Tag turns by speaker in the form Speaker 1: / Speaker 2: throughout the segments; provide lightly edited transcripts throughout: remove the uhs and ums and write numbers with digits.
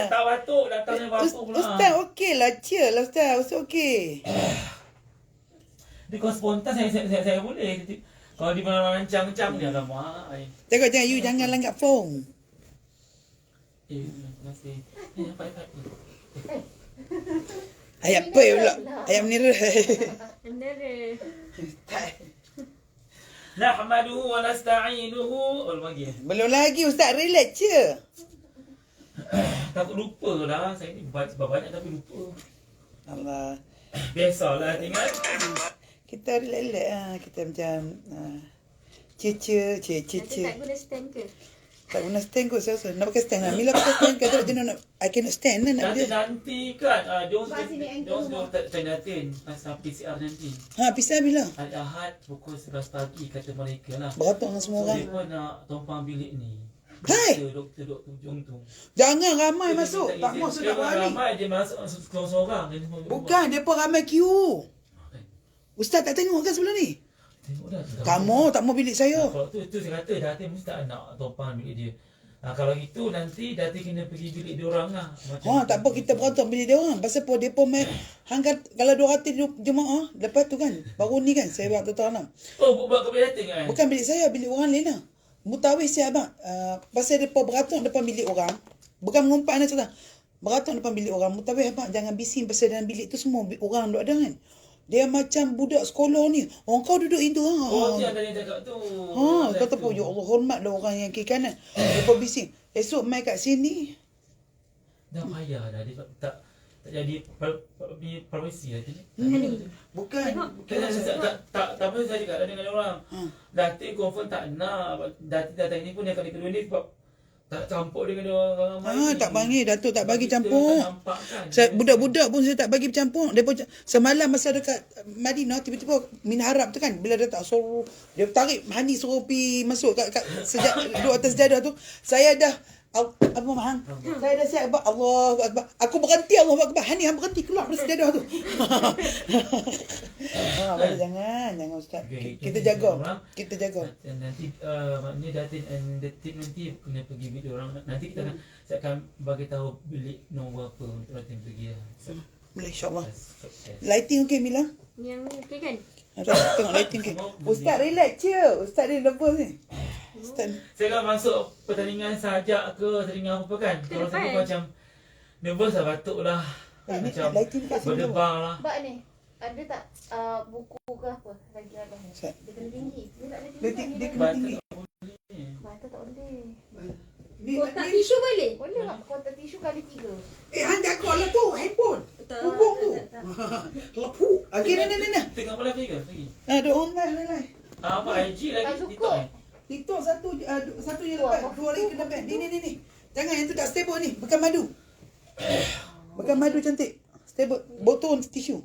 Speaker 1: Tak batuk, datangnya batuk pula.
Speaker 2: Ustaz okey lah, cheer lah Ustaz. Ustaz okey.
Speaker 1: Dia kalau spontan saya boleh. Kalau di mana rancang-rancang dia akan marah.
Speaker 2: Jangan you jangan langgar phone.
Speaker 1: Terima kasih. Apa.
Speaker 2: Ayat apa pula? Ayat menira.
Speaker 1: Nahmaduhu wa nasta'inuhu. Lagi.
Speaker 2: Belum lagi Ustaz, relax je.
Speaker 1: Takut lupa dah. Saya ni baca banyak tapi lupa.
Speaker 2: Allah.
Speaker 1: Biasalah tinggal.
Speaker 2: Kita relax kita macam cece.
Speaker 3: Tak guna stand ke?
Speaker 2: Tak guna stand kot saya. Nak pakai stand lah. Mila pakai stand kata jenis nak I cannot stand lah nak dia.
Speaker 1: Nanti kan Diorang sudah tandatin pasal PCR nanti.
Speaker 2: PCR bila?
Speaker 1: Al-Ahad pukul 11 pagi kata mereka lah.
Speaker 2: Beratuk dengan semua orang.
Speaker 1: Mereka nak tumpang bilik ni.
Speaker 2: Hai!
Speaker 1: Doktor hujung tu.
Speaker 2: Jangan ramai masuk. Tak mau sudah berani.
Speaker 1: Ramai dia masuk seorang-seorang.
Speaker 2: Bukan, mereka ramai queue. Ustaz tak tengok kan sebelum ni?
Speaker 1: Tengok dah.
Speaker 2: Kamu tak mau bilik saya.
Speaker 1: Kalau tu saya kata Datin mesti tak nak tumpang bilik dia. Kalau gitu nanti Datin kena pergi bilik dia orang lah.
Speaker 2: Tak apa kita beratuk bilik dia orang. Pasal apa depa mai hangkat kalau 200 jemaah lepas tu kan. Baru ni kan saya buat tuan-tuan.
Speaker 1: Buat ke bilik Datin kan?
Speaker 2: Bukan bilik saya, bilik orang lain lah. Mutawis saya abang. Pasal depa beratuk depan bilik orang. Bukan mengumpat nak cerita. Beratuk depan bilik orang. Mutawis abang jangan bising pasal dalam bilik tu semua orang duduk ada kan. Dia macam budak sekolah ni. Orang kau duduk itu ha.
Speaker 1: Dia ada yang cakap tu.
Speaker 2: Kata apa ya Allah hormatlah orang yang kiri kanan. Depa bising. Esok mai kat sini.
Speaker 1: Dah payah dah dia tak jadi permisi lah dia.
Speaker 2: Bukan.
Speaker 1: Tak apa saya cakap dengan orang. Datin confirm tak nak. Datin datang ni pun yang kali kedua ni sebab tak campur dengan orang ramai.
Speaker 2: Tak bagi Datuk tak bagi campur.
Speaker 1: Kan?
Speaker 2: Budak-budak pun saya tak bagi bercampur. Depa semalam masa dekat Madinah tiba-tiba Min Harap tu kan bila dia tak suruh dia tarik Hani suruh pi masuk kat sejak duduk atas sejadah tu saya dah apa mahang. Saya dah siap Allahu akbar. Aku berhenti Allahu akbar. Hani hang berhenti keluar dari sejadah tu. Jangan ustaz. Kita jaga. Kita jaga.
Speaker 1: Nanti maknanya Datin and the team nanti kena pergi bilik orang. Nanti kita saya akan bagi tahu bilik nombor apa untuk Datin pergi lah.
Speaker 2: Boleh insya-Allah. Lighting okey Mila?
Speaker 3: Yang okey kan?
Speaker 2: Tengok lighting okey. Ustaz relax je. Ustaz ni nervous ni. Ustaz.
Speaker 1: Saya kalau masuk pertandingan sajak ke pertandingan apa kan. Kalau saya macam nervous lah, batuk lah. Macam berdebang lah.
Speaker 3: Bak ni. Ada tak buku ke apa? Lagi ada. Dia kena tinggi. Dia tak ada tinggi.
Speaker 2: Dia kena tinggi.
Speaker 3: Mata tak boleh.
Speaker 4: Kotak tisu boleh?
Speaker 3: Boleh tak? Kotak tisu kali 3.
Speaker 2: Hantar call lah tu. Handphone. Hubung tu. Lepu. Okey, ni.
Speaker 1: Tengok apa lagi ke? Lagi.
Speaker 2: Ada online.
Speaker 1: Apa IG lagi?
Speaker 2: TikTok satu je lepas. Dua lagi kena ban. Ni. Jangan yang tu tak stable ni. Bekan madu. Bekan madu cantik. Stable. Botol tisu.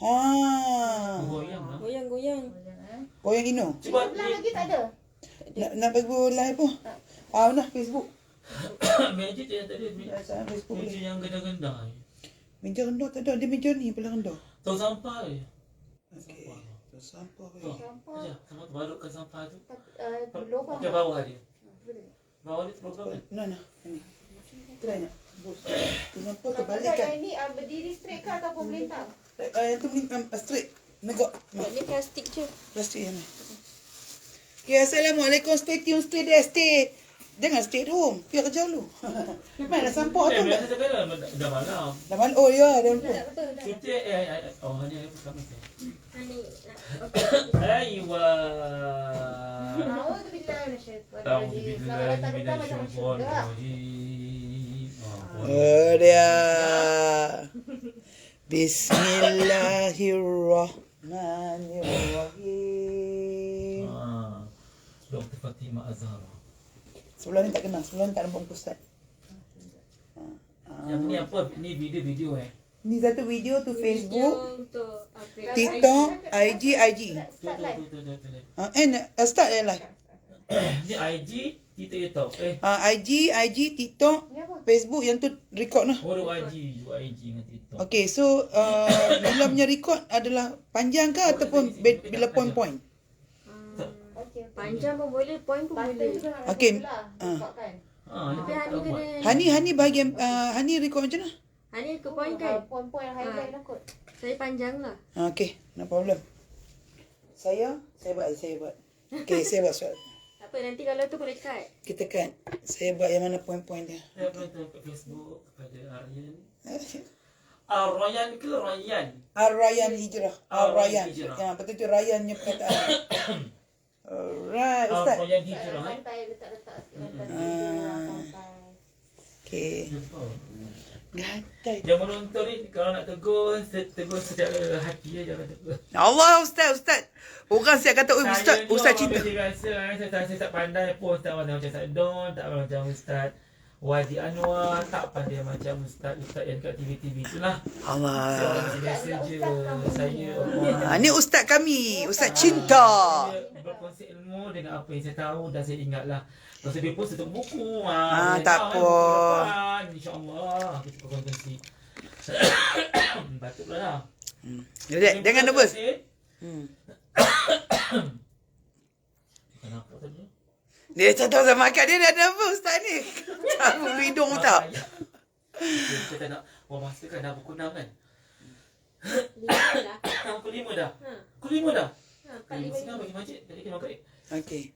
Speaker 1: Goyang lah.
Speaker 4: Goyang.
Speaker 2: Goyang Ino.
Speaker 1: Cuba
Speaker 3: lagi tak ada.
Speaker 2: Nak bagi live apa? Nah Facebook.
Speaker 1: Meja je yang tadi.
Speaker 2: Facebook
Speaker 1: Meja yang gendah-gendah.
Speaker 2: Meja rendah tak ada. Dia meja ni pula rendah.
Speaker 1: Tong sampah je.
Speaker 2: Okey. Sampah.
Speaker 1: Sampah. Sama terbalutkan sampah tu.
Speaker 3: Lubang.
Speaker 1: Pakai bawah dia. Bawah dia terlubang kan?
Speaker 2: Nah. Ini. Try nak. Kenapa terbalikkan?
Speaker 3: Ini berdiri straight ke ataupun melintang?
Speaker 2: Yang tu melintang straight. Negok.
Speaker 4: Ni plastik je.
Speaker 2: Plastik yang ni. Okay, Assalamualaikum. Stay tune, stay there, stay. Jangan stay at home. Biar kerja dulu. Mana sampah tu?
Speaker 1: Biasa cakap dah malam.
Speaker 2: Dah malam. Oh ya, dah lupa.
Speaker 1: Cuti ni aku sama saya.
Speaker 4: Ni.
Speaker 1: Aywa.
Speaker 2: Oh dia. Bismillahirrahmanirrahim.
Speaker 1: Dr. Fatimah Azhara.
Speaker 2: Sebelah ni tak kenal. Sebelah ni tak nampak muka Ustaz.
Speaker 1: Yang ni apa? Ni video
Speaker 2: Ni satu video tu Facebook,
Speaker 4: Untuk upgrade.
Speaker 2: TikTok, IG. Start live.
Speaker 1: Ni IG, TikTok.
Speaker 2: IG, TikTok, Facebook yang tu record lah.
Speaker 1: IG dengan TikTok.
Speaker 2: Okay, so bila punya record adalah panjang ke ataupun bila point-point?
Speaker 4: Panjang pun boleh, point pun boleh.
Speaker 2: Okey.
Speaker 4: Tapi Hani kena
Speaker 2: Hani bahagian Hani record macam mana?
Speaker 4: Hani ke point kan?
Speaker 3: Poin-poin highlight lah kot.
Speaker 4: Saya panjang lah.
Speaker 2: Okay, no problem. Saya buat. Okay, saya buat soal.
Speaker 4: Tak apa, nanti kalau tu boleh cut.
Speaker 2: Kita kan, saya buat yang mana poin-poin dia.
Speaker 1: Saya penonton kat Facebook kepada Aryan. Aryan ke Ryan?
Speaker 2: Ar-Rayyan Hijrah. Ar-Rayyan.
Speaker 1: Hijrah.
Speaker 2: Ya, betul tu Rayyannya perkataan. Alright, Ustaz.
Speaker 1: Aryan Hijrah.
Speaker 3: Santai letak-letak sikit. Santai.
Speaker 2: Okay. Gatai.
Speaker 1: Yang menonton ni kalau nak tegur secara hati je, jangan tegur.
Speaker 2: Allah, Ustaz. Orang siap kata, "Oi, Ustaz cinta."
Speaker 1: Saya tak pandai pun, tak pandai macam Ustaz Don, tak pandai macam Ustaz Wadi Anwar, tak pandai macam Ustaz yang kat TV-TV itulah. Saya
Speaker 2: Allah.
Speaker 1: orang biasa je. Saya orang
Speaker 2: Ni Ustaz kami, Ustaz cinta.
Speaker 1: saya berkongsi ilmu dengan apa yang saya tahu dan saya ingatlah. Lepas dia pun tutup buku.
Speaker 2: Tak apa.
Speaker 1: InsyaAllah kita berkongsi. Patutlah lah.
Speaker 2: Jangan nervous.
Speaker 1: Kenapa tadi?
Speaker 2: Dia tak tahu sama makan, dia dah nervous Ustaz ni. Tak bulu hidung tak.
Speaker 1: Kita nak masa kan dah pukul 6 kan?
Speaker 4: 5 lah.
Speaker 1: Pukul 5 dah?
Speaker 4: Ha.
Speaker 1: Pukul 5 dah?
Speaker 4: Kak lima
Speaker 1: Sekarang bagi masjid. Tadi kita makan.
Speaker 2: Okey.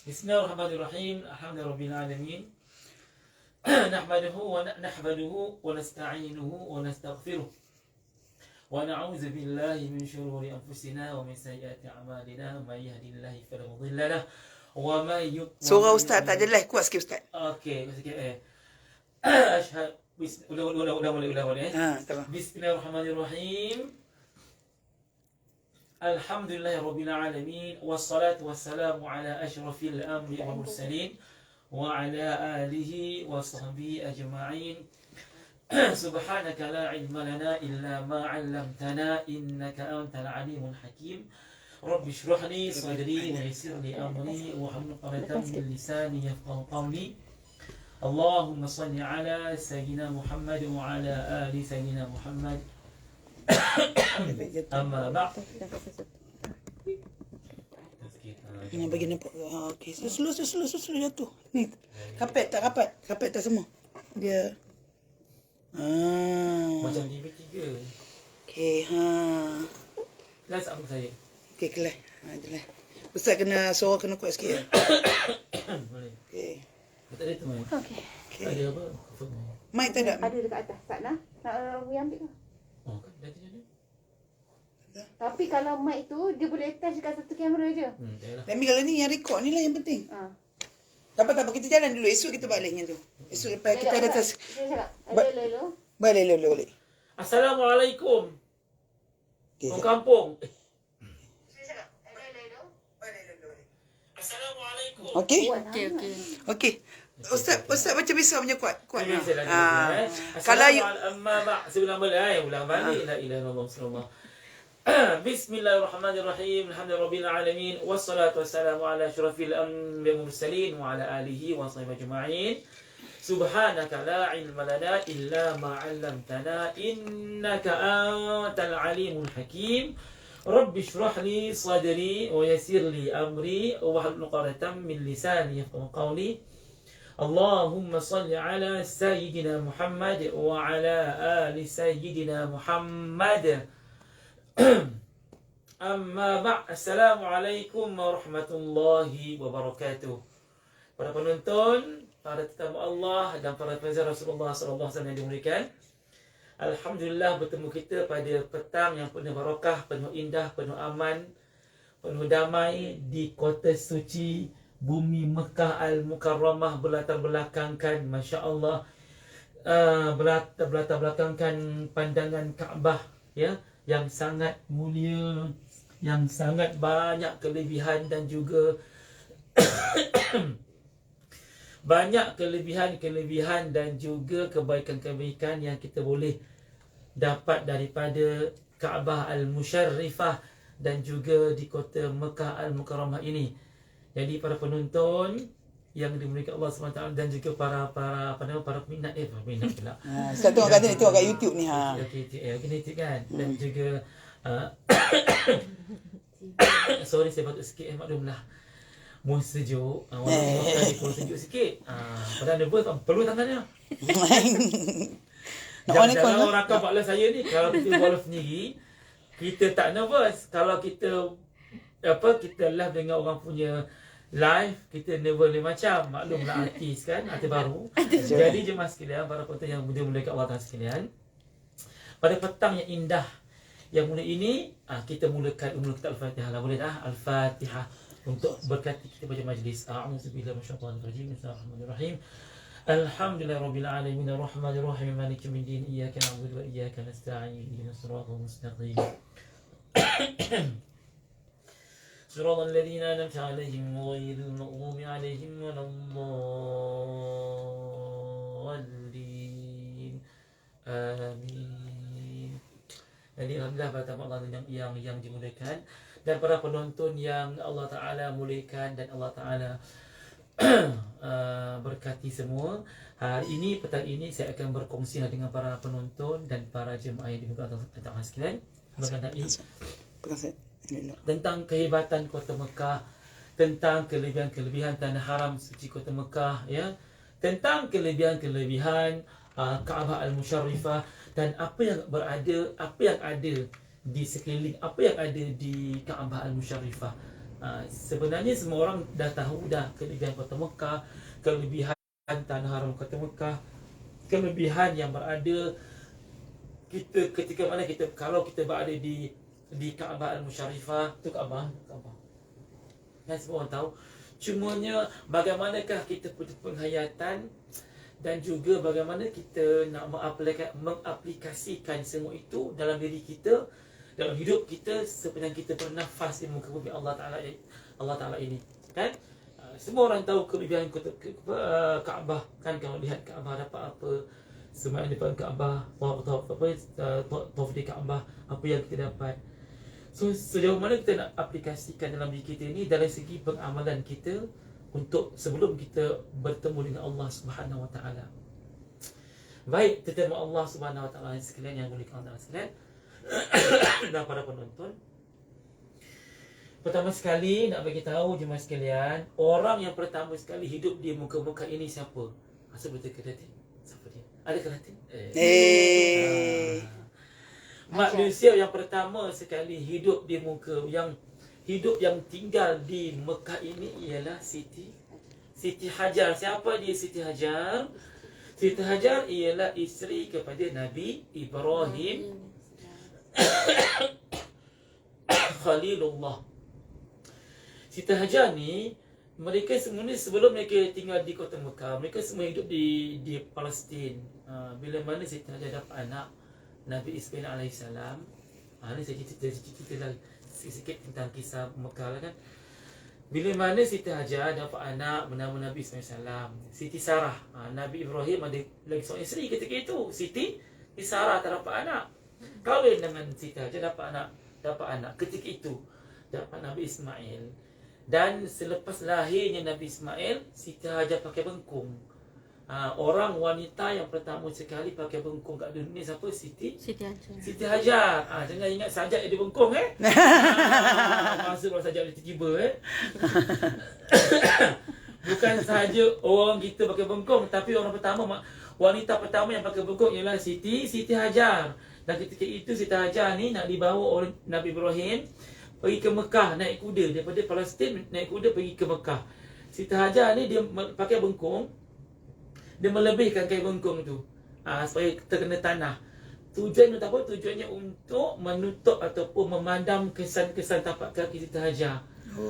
Speaker 1: Bismillahirrahmanirrahim. Alhamdulillahirabbil alamin. Nahmaduhu wa nasta'inuhu wa nastaghfiruh. Wa na'udzu billahi min shururi anfusina wa min sayyiati a'malina. May yahdihillahu fala mudilla lahu wa may yudlil.
Speaker 2: Surah Ustaz tak jelas, kuat sikit Ustaz.
Speaker 1: Okey, sikit Ashhadu ulang boleh.
Speaker 2: Tak apa.
Speaker 1: Bismillahirrahmanirrahim. Alhamdulillahirabbil alamin wassalatu wassalamu ala asyrafil anbiya'i wal mursalin wa ala alihi wa sahbihi ajma'in. Subhanaka la ilma lana illa ma 'allamtana innaka antal alimul hakim. Rabbi shrah li sadri wa yassir li amri wa hlul 'uqdatam min lisani yafqahu qawli. Allahumma salli ala sayyidina Muhammad wa ala ali sayyidina Muhammad. Amma ba'd.
Speaker 2: Yang bagi nampak. Okey. Slow jatuh. Ni. Kapet tak semua. Dia.
Speaker 1: Macam TV3.
Speaker 2: Okey,
Speaker 1: Kelas apa saya?
Speaker 2: Okey, kelas. Jelas. Ustaz kena suara kena kuat sikit ya.
Speaker 1: Boleh.
Speaker 2: Okey.
Speaker 1: Betul dia tu mai.
Speaker 3: Okey.
Speaker 1: Ada apa? Phone mai.
Speaker 2: Mic tak ada.
Speaker 3: Ada dekat atas. Tak nak? Nak ambil ke?
Speaker 1: Oh, kan dah jadi.
Speaker 3: Tapi kalau mic tu, dia boleh attach dekat satu kamera je.
Speaker 1: Yalah.
Speaker 2: Tapi kalau ni yang record ni lah yang penting. Tak apa. Kita jalan dulu. Esok kita balik yang tu. Esok lepas kita ada tas.
Speaker 3: Saya cakap. Hello.
Speaker 2: Boleh.
Speaker 1: Assalamualaikum.
Speaker 2: Okey.
Speaker 1: Orang kampung.
Speaker 3: Saya cakap. Hello.
Speaker 1: Assalamualaikum.
Speaker 2: Okey.
Speaker 4: Okey.
Speaker 2: Okey. Ustaz macam biasa punya kuat.
Speaker 1: Biasa lah.
Speaker 2: Kalau
Speaker 1: amma ba' sebelum balik ulang balik la ilaha illallah sallallahu. Bismillahirrahmanirrahim. Alhamdulillahirabbil alamin wassalatu wassalamu ala asyrafil anbiya'i wal mursalin wa ala alihi wa sahbihi ajma'in. Subhanaka la ilma lana illa ma 'allamtana innaka antal alimul hakim. Rabbi shrah li sadri wa yassir li amri wa hlul 'uqdatam min lisani yafqahu qawli. Allahumma salli ala sayyidina Muhammad wa ala ali sayyidina Muhammad. Amma ba'd. Assalamualaikum warahmatullahi wabarakatuh. Para penonton, para tetamu Allah dan para penziarah Rasulullah sallallahu alaihi wasallam yang dimuliakan. Alhamdulillah bertemu kita pada petang yang penuh barakah, penuh indah, penuh aman, penuh damai di kota suci bumi Mekah Al-Mukarramah, berlatar belakangkan masya-Allah berlatar belakangkan pandangan Kaabah ya, yang sangat mulia, yang sangat banyak kelebihan dan juga banyak kelebihan dan juga kebaikan-kebaikan yang kita boleh dapat daripada Kaabah Al-Musyarrifah dan juga di kota Mekah Al-Mukarramah ini. Jadi para penonton yang dimuliakan Allah SWT dan juga para peminat pula.
Speaker 2: Ustaz tengok kat YouTube ni
Speaker 1: Okey kan. Dan juga sorry saya batuk sikit maklumlah. mun sejuk, walaupun makan dia perlu sejuk sikit. Pada nervous perlu tangannya. Jangan orang rakam bakla saya ni, kalau kita bola sendiri, kita tak nervous. Kalau kita kita live dengan orang punya live, kita nervous macam maklumlah artis kan, artis baru. Jadi jemaah sekalian, para penonton yang mulia-mulia kat Allah sekalian, pada petang yang indah yang mulia ini, kita mulakan kita Al-Fatihah lah, boleh dah Al-Fatihah untuk berkati kita baca majlis. A'udzubillahi minasyaitanir rajim. Bismillahirrahmanirrahim. Alhamdulillahirabbil alamin arrahmanir rahim maliki yaumiddin iyyaka na'budu wa iyyaka nasta'in ihdinas siratal mustaqim siratal ladzina an'amta 'alaihim ghairil maghdubi 'alaihim waladdallin. Amin. Jadi alhamdulillah pada Allah yang dimuliakan dan para penonton yang Allah Taala muliakan dan Allah Taala berkati semua. Hari ini, petang ini saya akan berkongsi dengan para penonton dan para jemaah yang dimuliakan Allah sekalian mengenai tentang kehebatan Kota Mekah, tentang kelebihan-kelebihan tanah haram suci Kota Mekah, ya, tentang kelebihan-kelebihan Kaabah Al-Musharrifah dan apa yang ada di sekeliling, apa yang ada di Kaabah Al-Musharrifah. Sebenarnya semua orang dah tahu dah kelebihan Kota Mekah, kelebihan tanah haram Kota Mekah, kelebihan yang berada kita ketika mana kita, kalau kita berada di Kaabah Al-Musharrifah, tu Kaabah kan semua orang tahu. Cumanya bagaimanakah kita punya penghayatan dan juga bagaimana kita nak mengaplikasikan semua itu dalam diri kita, dalam hidup kita sepanjang kita bernafas di muka bumi Allah Taala ini, kan? Semua orang tahu kelebihan Kaabah, kan? Kalau lihat Kaabah dapat apa, semua yang depan Kaabah, tawaf di Kaabah, apa yang kita dapat. So sejauh mana kita nak aplikasikan dalam diri kita ini dari segi pengamalan kita untuk sebelum kita bertemu dengan Allah Subhanahu Wa Taala. Baik, tetapi Allah Subhanahu Wa Taala sekalian yang mulia Allah sekalian dan para penonton. Pertama sekali nak bagi tahu jemaah sekalian, orang yang pertama sekali hidup di muka Mekah ini siapa? Asal betul ke Datin? Siapa dia? Ada ke Datin? Manusia yang pertama sekali hidup di muka yang tinggal di Mekah ini ialah Siti Hajar. Siapa dia Siti Hajar? Siti Hajar ialah isteri kepada Nabi Ibrahim Khalilullah. Siti Hajar ni, mereka semuanya sebelum mereka tinggal di Kota Mekah, mereka semua hidup di Palestin. Bila mana Siti Hajar dapat anak Nabi Ismail alaihissalam, ni saya cerita sikit tentang kisah Mekah lah kan. Bila mana Siti Hajar dapat anak bernama Nabi Ismail salam, Siti Sarah, Nabi Ibrahim ada lagi seorang isteri ketika itu, Siti Sarah tak dapat anak. Kahwin dengan Siti Hajar dapat anak ketika itu, dapat Nabi Ismail. Dan selepas lahirnya Nabi Ismail, Siti Hajar pakai bengkung. Orang wanita yang pertama sekali pakai bengkung kat dunia siapa? Siti Hajar. Jangan ingat sajak dia bengkung masa kalau sajak dia tiba bukan sahaja orang kita pakai bengkung, tapi wanita pertama yang pakai bengkung ialah Siti Hajar. Dan ketika itu Siti Hajar ni nak dibawa oleh Nabi Ibrahim pergi ke Mekah, naik kuda daripada Palestin, naik kuda pergi ke Mekah. Siti Hajar ni dia pakai bengkung, dia melebihkan kain bengkung tu supaya terkena tanah. Tujuannya apa? Tujuannya untuk menutup ataupun memandam kesan-kesan tapak kaki Siti Hajar,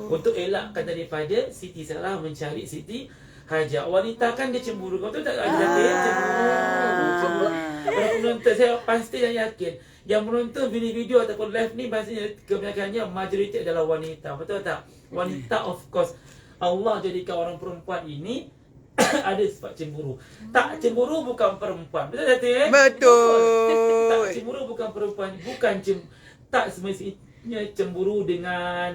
Speaker 1: untuk elakkan daripada Siti Sarah mencari Siti Hajar. Wanita kan dia cemburu. Kau tahu tak ada cemburu. Para penonton, saya pasti dan yakin yang menonton video ataupun live ni pastinya kebanyakannya majoriti adalah wanita. Betul tak? Wanita, of course. Allah jadikan orang perempuan ini ada sifat cemburu. Tak cemburu bukan perempuan. Betul tak?
Speaker 2: Betul.
Speaker 1: Tak cemburu bukan perempuan. Tak semestinya cemburu dengan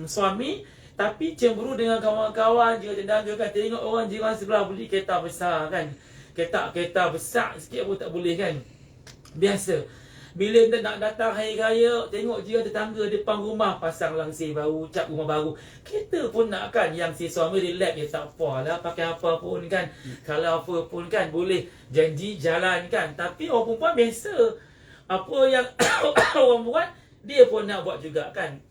Speaker 1: suami, tapi cemburu dengan kawan-kawan, juga tetangga kan. Tengok orang jiran sebelah beli kereta besar kan. Kereta besar sikit pun tak boleh kan. Biasa. Bila nak datang hari raya, tengok jiran tetangga depan rumah pasang langsir baru, cat rumah baru. Kita pun nak kan, yang si suami relax, ya tak apalah, pakai apa pun kan. Kalau apa pun kan, boleh janji jalan kan. Tapi orang perempuan biasa. Apa yang orang buat, dia pun nak buat juga kan.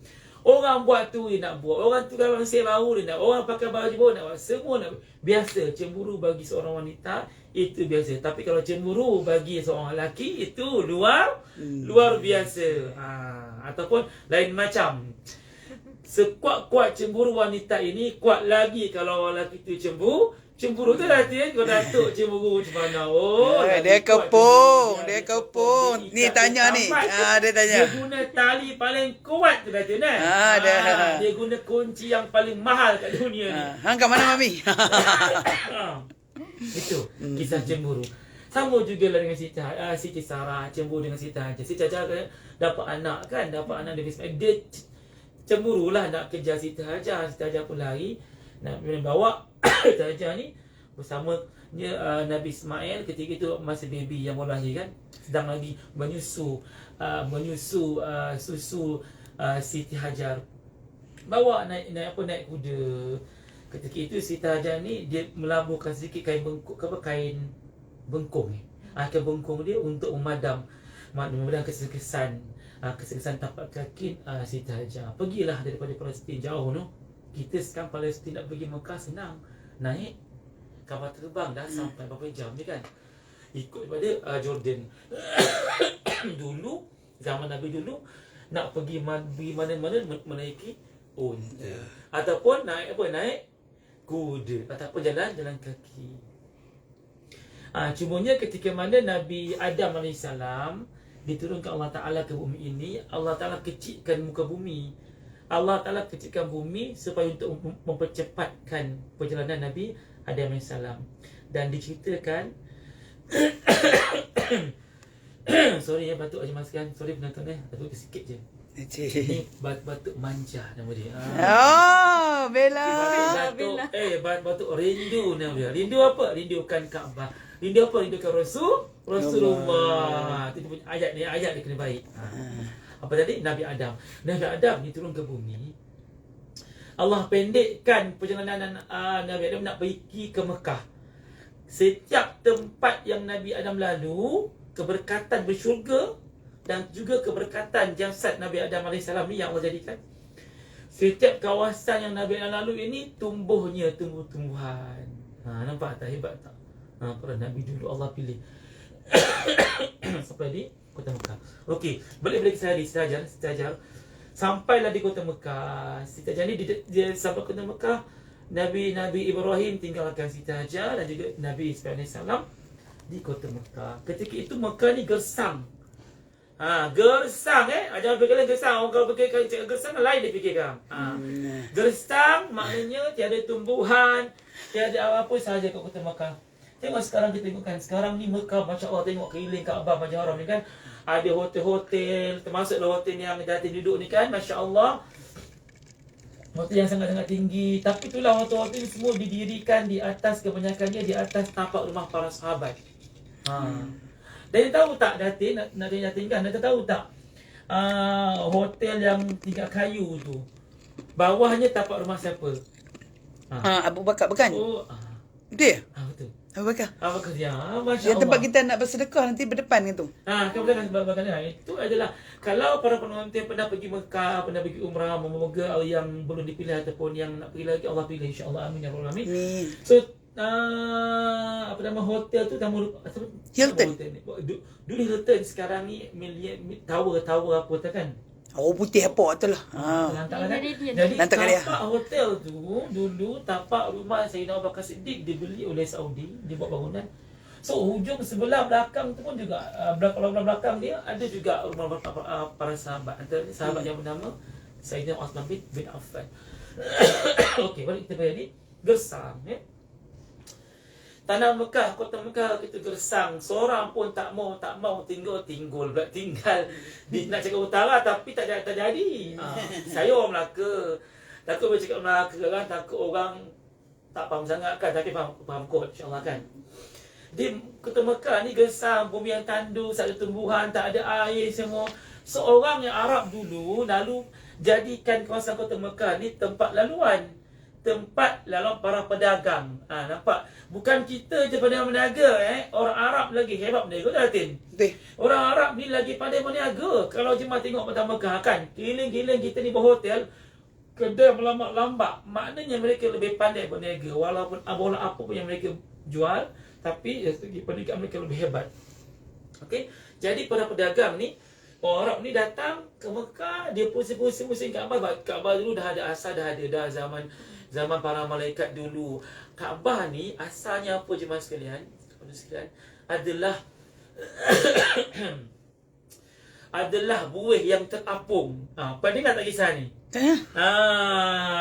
Speaker 1: Orang buat tu dia nak buat. Orang tukar langsir baru dia nak. Orang pakai baju baru nak buat. Semua nak. Biasa. Cemburu bagi seorang wanita itu biasa. Tapi kalau cemburu bagi seorang lelaki itu luar biasa. Ataupun lain macam. Sekuat-kuat cemburu wanita ini, kuat lagi kalau orang lelaki itu Cemburu tu nanti kau datuk cemburu macam mana.
Speaker 2: Dia kepung. Ni tanya ni. Dia tanya.
Speaker 1: Dia guna tali paling kuat tu nanti kan. Dia guna kunci yang paling mahal kat dunia ni.
Speaker 2: Hang kat mana Mami?
Speaker 1: Itu kisah cemburu. Sama juga lah dengan Siti Sarah cemburu dengan Siti Hajar. Siti Hajar dapat anak kan, dari Ismail. Dia cemburulah nak kejar Siti Hajar. Siti Hajar pun lari nak bawa Siti Hajar ni bersama Nabi Ismail ketika itu masih baby yang baru lahir kan, sedang lagi menyusu susu Siti Hajar. Bawa naik kuda. Ketika itu Siti Hajar ni dia melabuhkan sedikit kain bengkung kain bengkung dia untuk memadam kesan tapak kaki Siti Hajar. Pergilah daripada Palestin jauh no. Kita sekarang Palestin nak pergi Mekah senang. Naik kapal terbang dah sampai berapa jam ni kan. Ikut daripada Jordan. Dulu, zaman Nabi dulu, nak pergi mana-mana menaiki unta. Ataupun naik kuda. Ataupun jalan kaki. Cumanya ketika mana Nabi Adam AS diturunkan Allah Ta'ala ke bumi ini, Allah Ta'ala kecilkan muka bumi. Allah Ta'ala kecilkan bumi supaya untuk mempercepatkan perjalanan Nabi Adam AS. Dan diceritakan sorry ya, batuk Haji Maskan. Sorry penonton batuk sikit je. Ini batuk manja nama dia.
Speaker 2: Bella.
Speaker 1: Batuk rindu nama dia. Rindu apa? Rindukan Kaabah. Rindu apa? Rindukan Rasulullah. Itu punya ayat dia kena baik. Apa tadi? Nabi Adam ni turun ke bumi. Allah pendekkan perjalanan Nabi Adam nak pergi ke Mekah. Setiap tempat yang Nabi Adam lalu, keberkatan bersyurga dan juga keberkatan jasad Nabi Adam AS ni yang Allah jadikan. Setiap kawasan yang Nabi Adam lalu ini tumbuhnya tumbuh-tumbuhan. Nampak tak hebat tak? Para Nabi dulu Allah pilih sampai di kota Mekah. Okey, balik kisah Siti Hajar. Sampailah di kota Mekah. Siti Hajar ni dia sampai kota Mekah. Nabi Ibrahim tinggalkan Siti Hajar dan juga Nabi Ismail AS di kota Mekah. Ketika itu Mekah ni gersang. Gersang jangan fikirkan gersang. Orang kalau fikir gersang lain dia fikirkan. Gersang maknanya tiada tumbuhan, tiada apa sahaja kat kota Mekah. Tengok sekarang kita tengokkan. Sekarang ni Mekah, Masya Allah, tengok keliling Kaabah Masjid Haram ni kan. Ada hotel-hotel, termasuklah hotel yang datin duduk ni kan. Masya Allah. Hotel yang sangat-sangat tinggi. Tapi itulah hotel-hotel ni semua didirikan di atas, kebanyakannya di atas tapak rumah para sahabat. Dan tahu tak Datin, nak tinggal, nak tahu tak hotel yang tingkat kayu tu, bawahnya tapak rumah siapa?
Speaker 2: Abu Bakar bukan? Betul?
Speaker 1: Betul.
Speaker 2: Abu Bakar.
Speaker 1: Ya, Masya
Speaker 2: Yang tempat
Speaker 1: Allah.
Speaker 2: kita nak bersedekah nanti berdepan itu.
Speaker 1: Kemudian itu adalah kalau para penonton pernah pergi Mekah, pernah pergi umrah, moga yang belum dipilih ataupun yang nak pergi lagi Allah pilih insya-Allah, amin ya rabbal alamin. So hotel tu nama
Speaker 2: Hilton.
Speaker 1: Dulu Hilton, sekarang ni tower apa tu kan?
Speaker 2: Putih apa tu lah.
Speaker 1: Jadi tapak hotel tu dulu tapak rumah Sayyidina Abu Bakar Siddiq dibeli oleh Saudi, dia buat bangunan. So hujung sebelah belakang tu pun juga belakang dia ada juga rumah para sahabat. Antara sahabat yang bernama Sayyidina Uthman bin Affan. Okey, balik kita balik gersang Tanah Mekah, kota Mekah kita gersang. Seorang pun tak mau tinggal di nak cakap utara tapi tak jadi. Saya orang Melaka. Takut bercakap Melaka kan, takut orang tak faham sangat kan, tapi faham kot insya-Allah kan. Di kota Mekah ni gersam, bumi yang tandus, tak ada tumbuhan, tak ada air semua. Seorang yang Arab dulu lalu jadikan kawasan kota Mekah ni tempat laluan. Tempat laluan para pedagang. Nampak? Bukan kita je pada berniaga. Orang Arab lagi hebat berniaga dah, Tin.
Speaker 2: Betul.
Speaker 1: Orang Arab ni lagi pandai berniaga. Kalau jemaah tengok kota Mekah kan, keliling-keliling kita ni berhotel, kedai melambak-lambak. Maknanya mereka lebih pandai berniaga. Walaupun apa pun yang mereka jual, tapi dari segi perniagaan mereka lebih hebat. Okey, jadi para pedagang ni, orang Arab ni datang ke Mekah, dia pusing-pusing Kaabah. Kaabah dulu dah ada asal, dah zaman para malaikat dulu. Kaabah ni asalnya apa jemaah sekalian? Adalah adalah buih yang terapung. Pernah dengar tak kisah ni?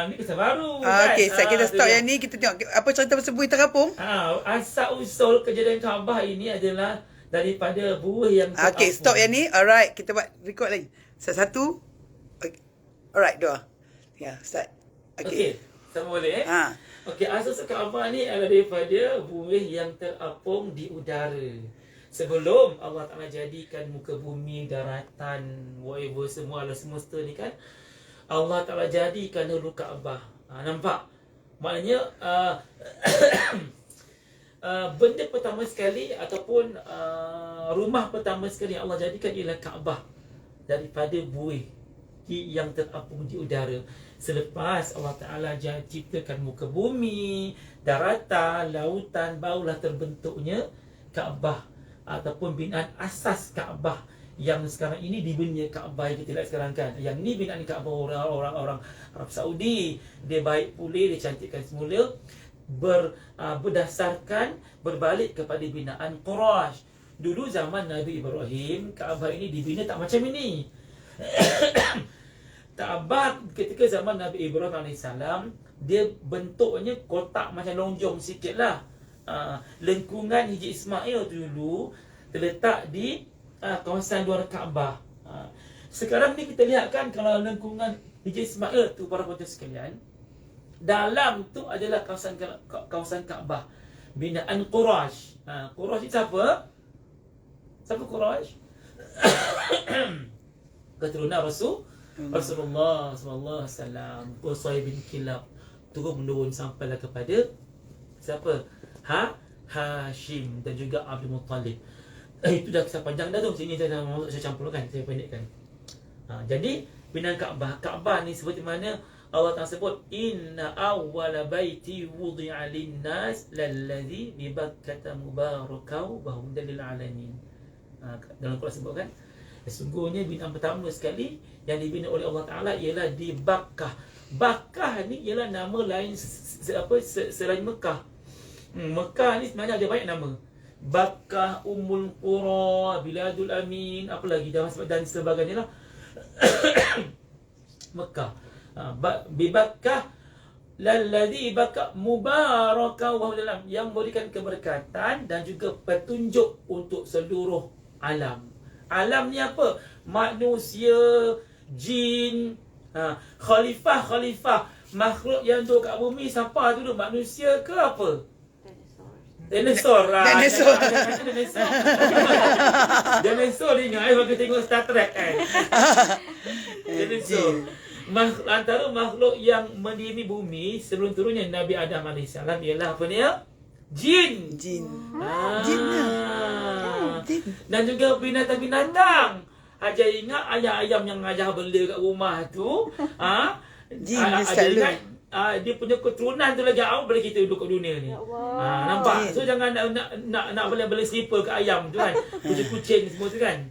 Speaker 1: Ni kisah baru kan?
Speaker 2: Okey, kita stop yang ni, kita tengok apa cerita pasal buih terapung.
Speaker 1: Asal usul kejadian Kaabah ini adalah daripada buih yang terapung.
Speaker 2: Okey, stop yang ni. Alright, kita buat record lagi. Satu. Okay. Alright, dua. Ya, start.
Speaker 1: Okey, sama boleh Okey, asal Kaabah ni adalah daripada buih yang terapung di udara. Sebelum Allah Ta'ala jadikan muka bumi, daratan, whatever, semua alam semesta ni kan, Allah Ta'ala jadikan dulu Kaabah. Nampak? Maknanya benda pertama sekali ataupun rumah pertama sekali yang Allah jadikan ialah Kaabah daripada buih yang terapung di udara. Selepas Allah Ta'ala ciptakan muka bumi, daratan, lautan, barulah terbentuknya Kaabah ataupun binaan asas Kaabah yang sekarang ini dibina Kaabah yang kita lihat sekarang kan. Yang ni binaan Kaabah orang Arab Saudi. Dia baik pulih, dia cantikkan semula berdasarkan berbalik kepada binaan Quraisy. Dulu zaman Nabi Ibrahim, Kaabah ini dibina tak macam ini. Kaabah ketika zaman Nabi Ibrahim AS, dia bentuknya kotak macam lonjong sikit lah. Lengkungan Hijri Ismail dulu terletak di kawasan luar Kaabah. Sekarang ni kita lihat kan, kalau lengkungan Hijri Ismail tu para penonton sekalian, dalam tu adalah kawasan Kaabah binaan Quraisy. Quraisy ni siapa? Siapa Quraisy? Keturunan Rasulullah sallallahu alaihi wasallam, Qusay bin Kilab, turun-menurun sampailah kepada siapa? Hashim dan juga Abdul Muttalib. Itu dah kisah panjang dah tu. Sini saya campurkan, saya pendekkan. Jadi binaan Kaabah ni seperti mana Allah Ta'ala sebut, inna awwala baiti wudi'a lin-nas lalladhi bi Bakkah mubarakau wa hudan lil alamin. Dalam Quran sebut kan, sesungguhnya binaan pertama sekali yang dibina oleh Allah Ta'ala ialah di Bakkah. Bakkah ni ialah nama lain selain Mekah. Mekah ni sebenarnya ada banyak nama. Bakkah, Ummul Qura, Biladul Amin, apa lagi dan sebagainya lah. Mekah. Bibakkah lalladhi Bakkah mubarakah wa dalam, yang memberikan keberkatan dan juga petunjuk untuk seluruh alam. Alam ni apa? Manusia, jin, khalifah, makhluk yang duduk kat bumi. Siapa dulu? Manusia ke apa? Dinosaur. Dinosaur ni ingat waktu tengok Star Trek kan. Dinosaur. Antara makhluk yang mendiami bumi sebelum turunnya Nabi Adam AS ialah apa ni ya? Jin. Jin dan juga binatang-binatang. Ajar ingat ayam-ayam yang ajar bela kat rumah tu,
Speaker 2: Jin dia selalu
Speaker 1: dia punya keturunan tu lagi awal daripada kita duduk kat dunia ni. Nampak? So jangan nak bela slipper ke ayam tu kan. Kucing-kucing semua tu kan.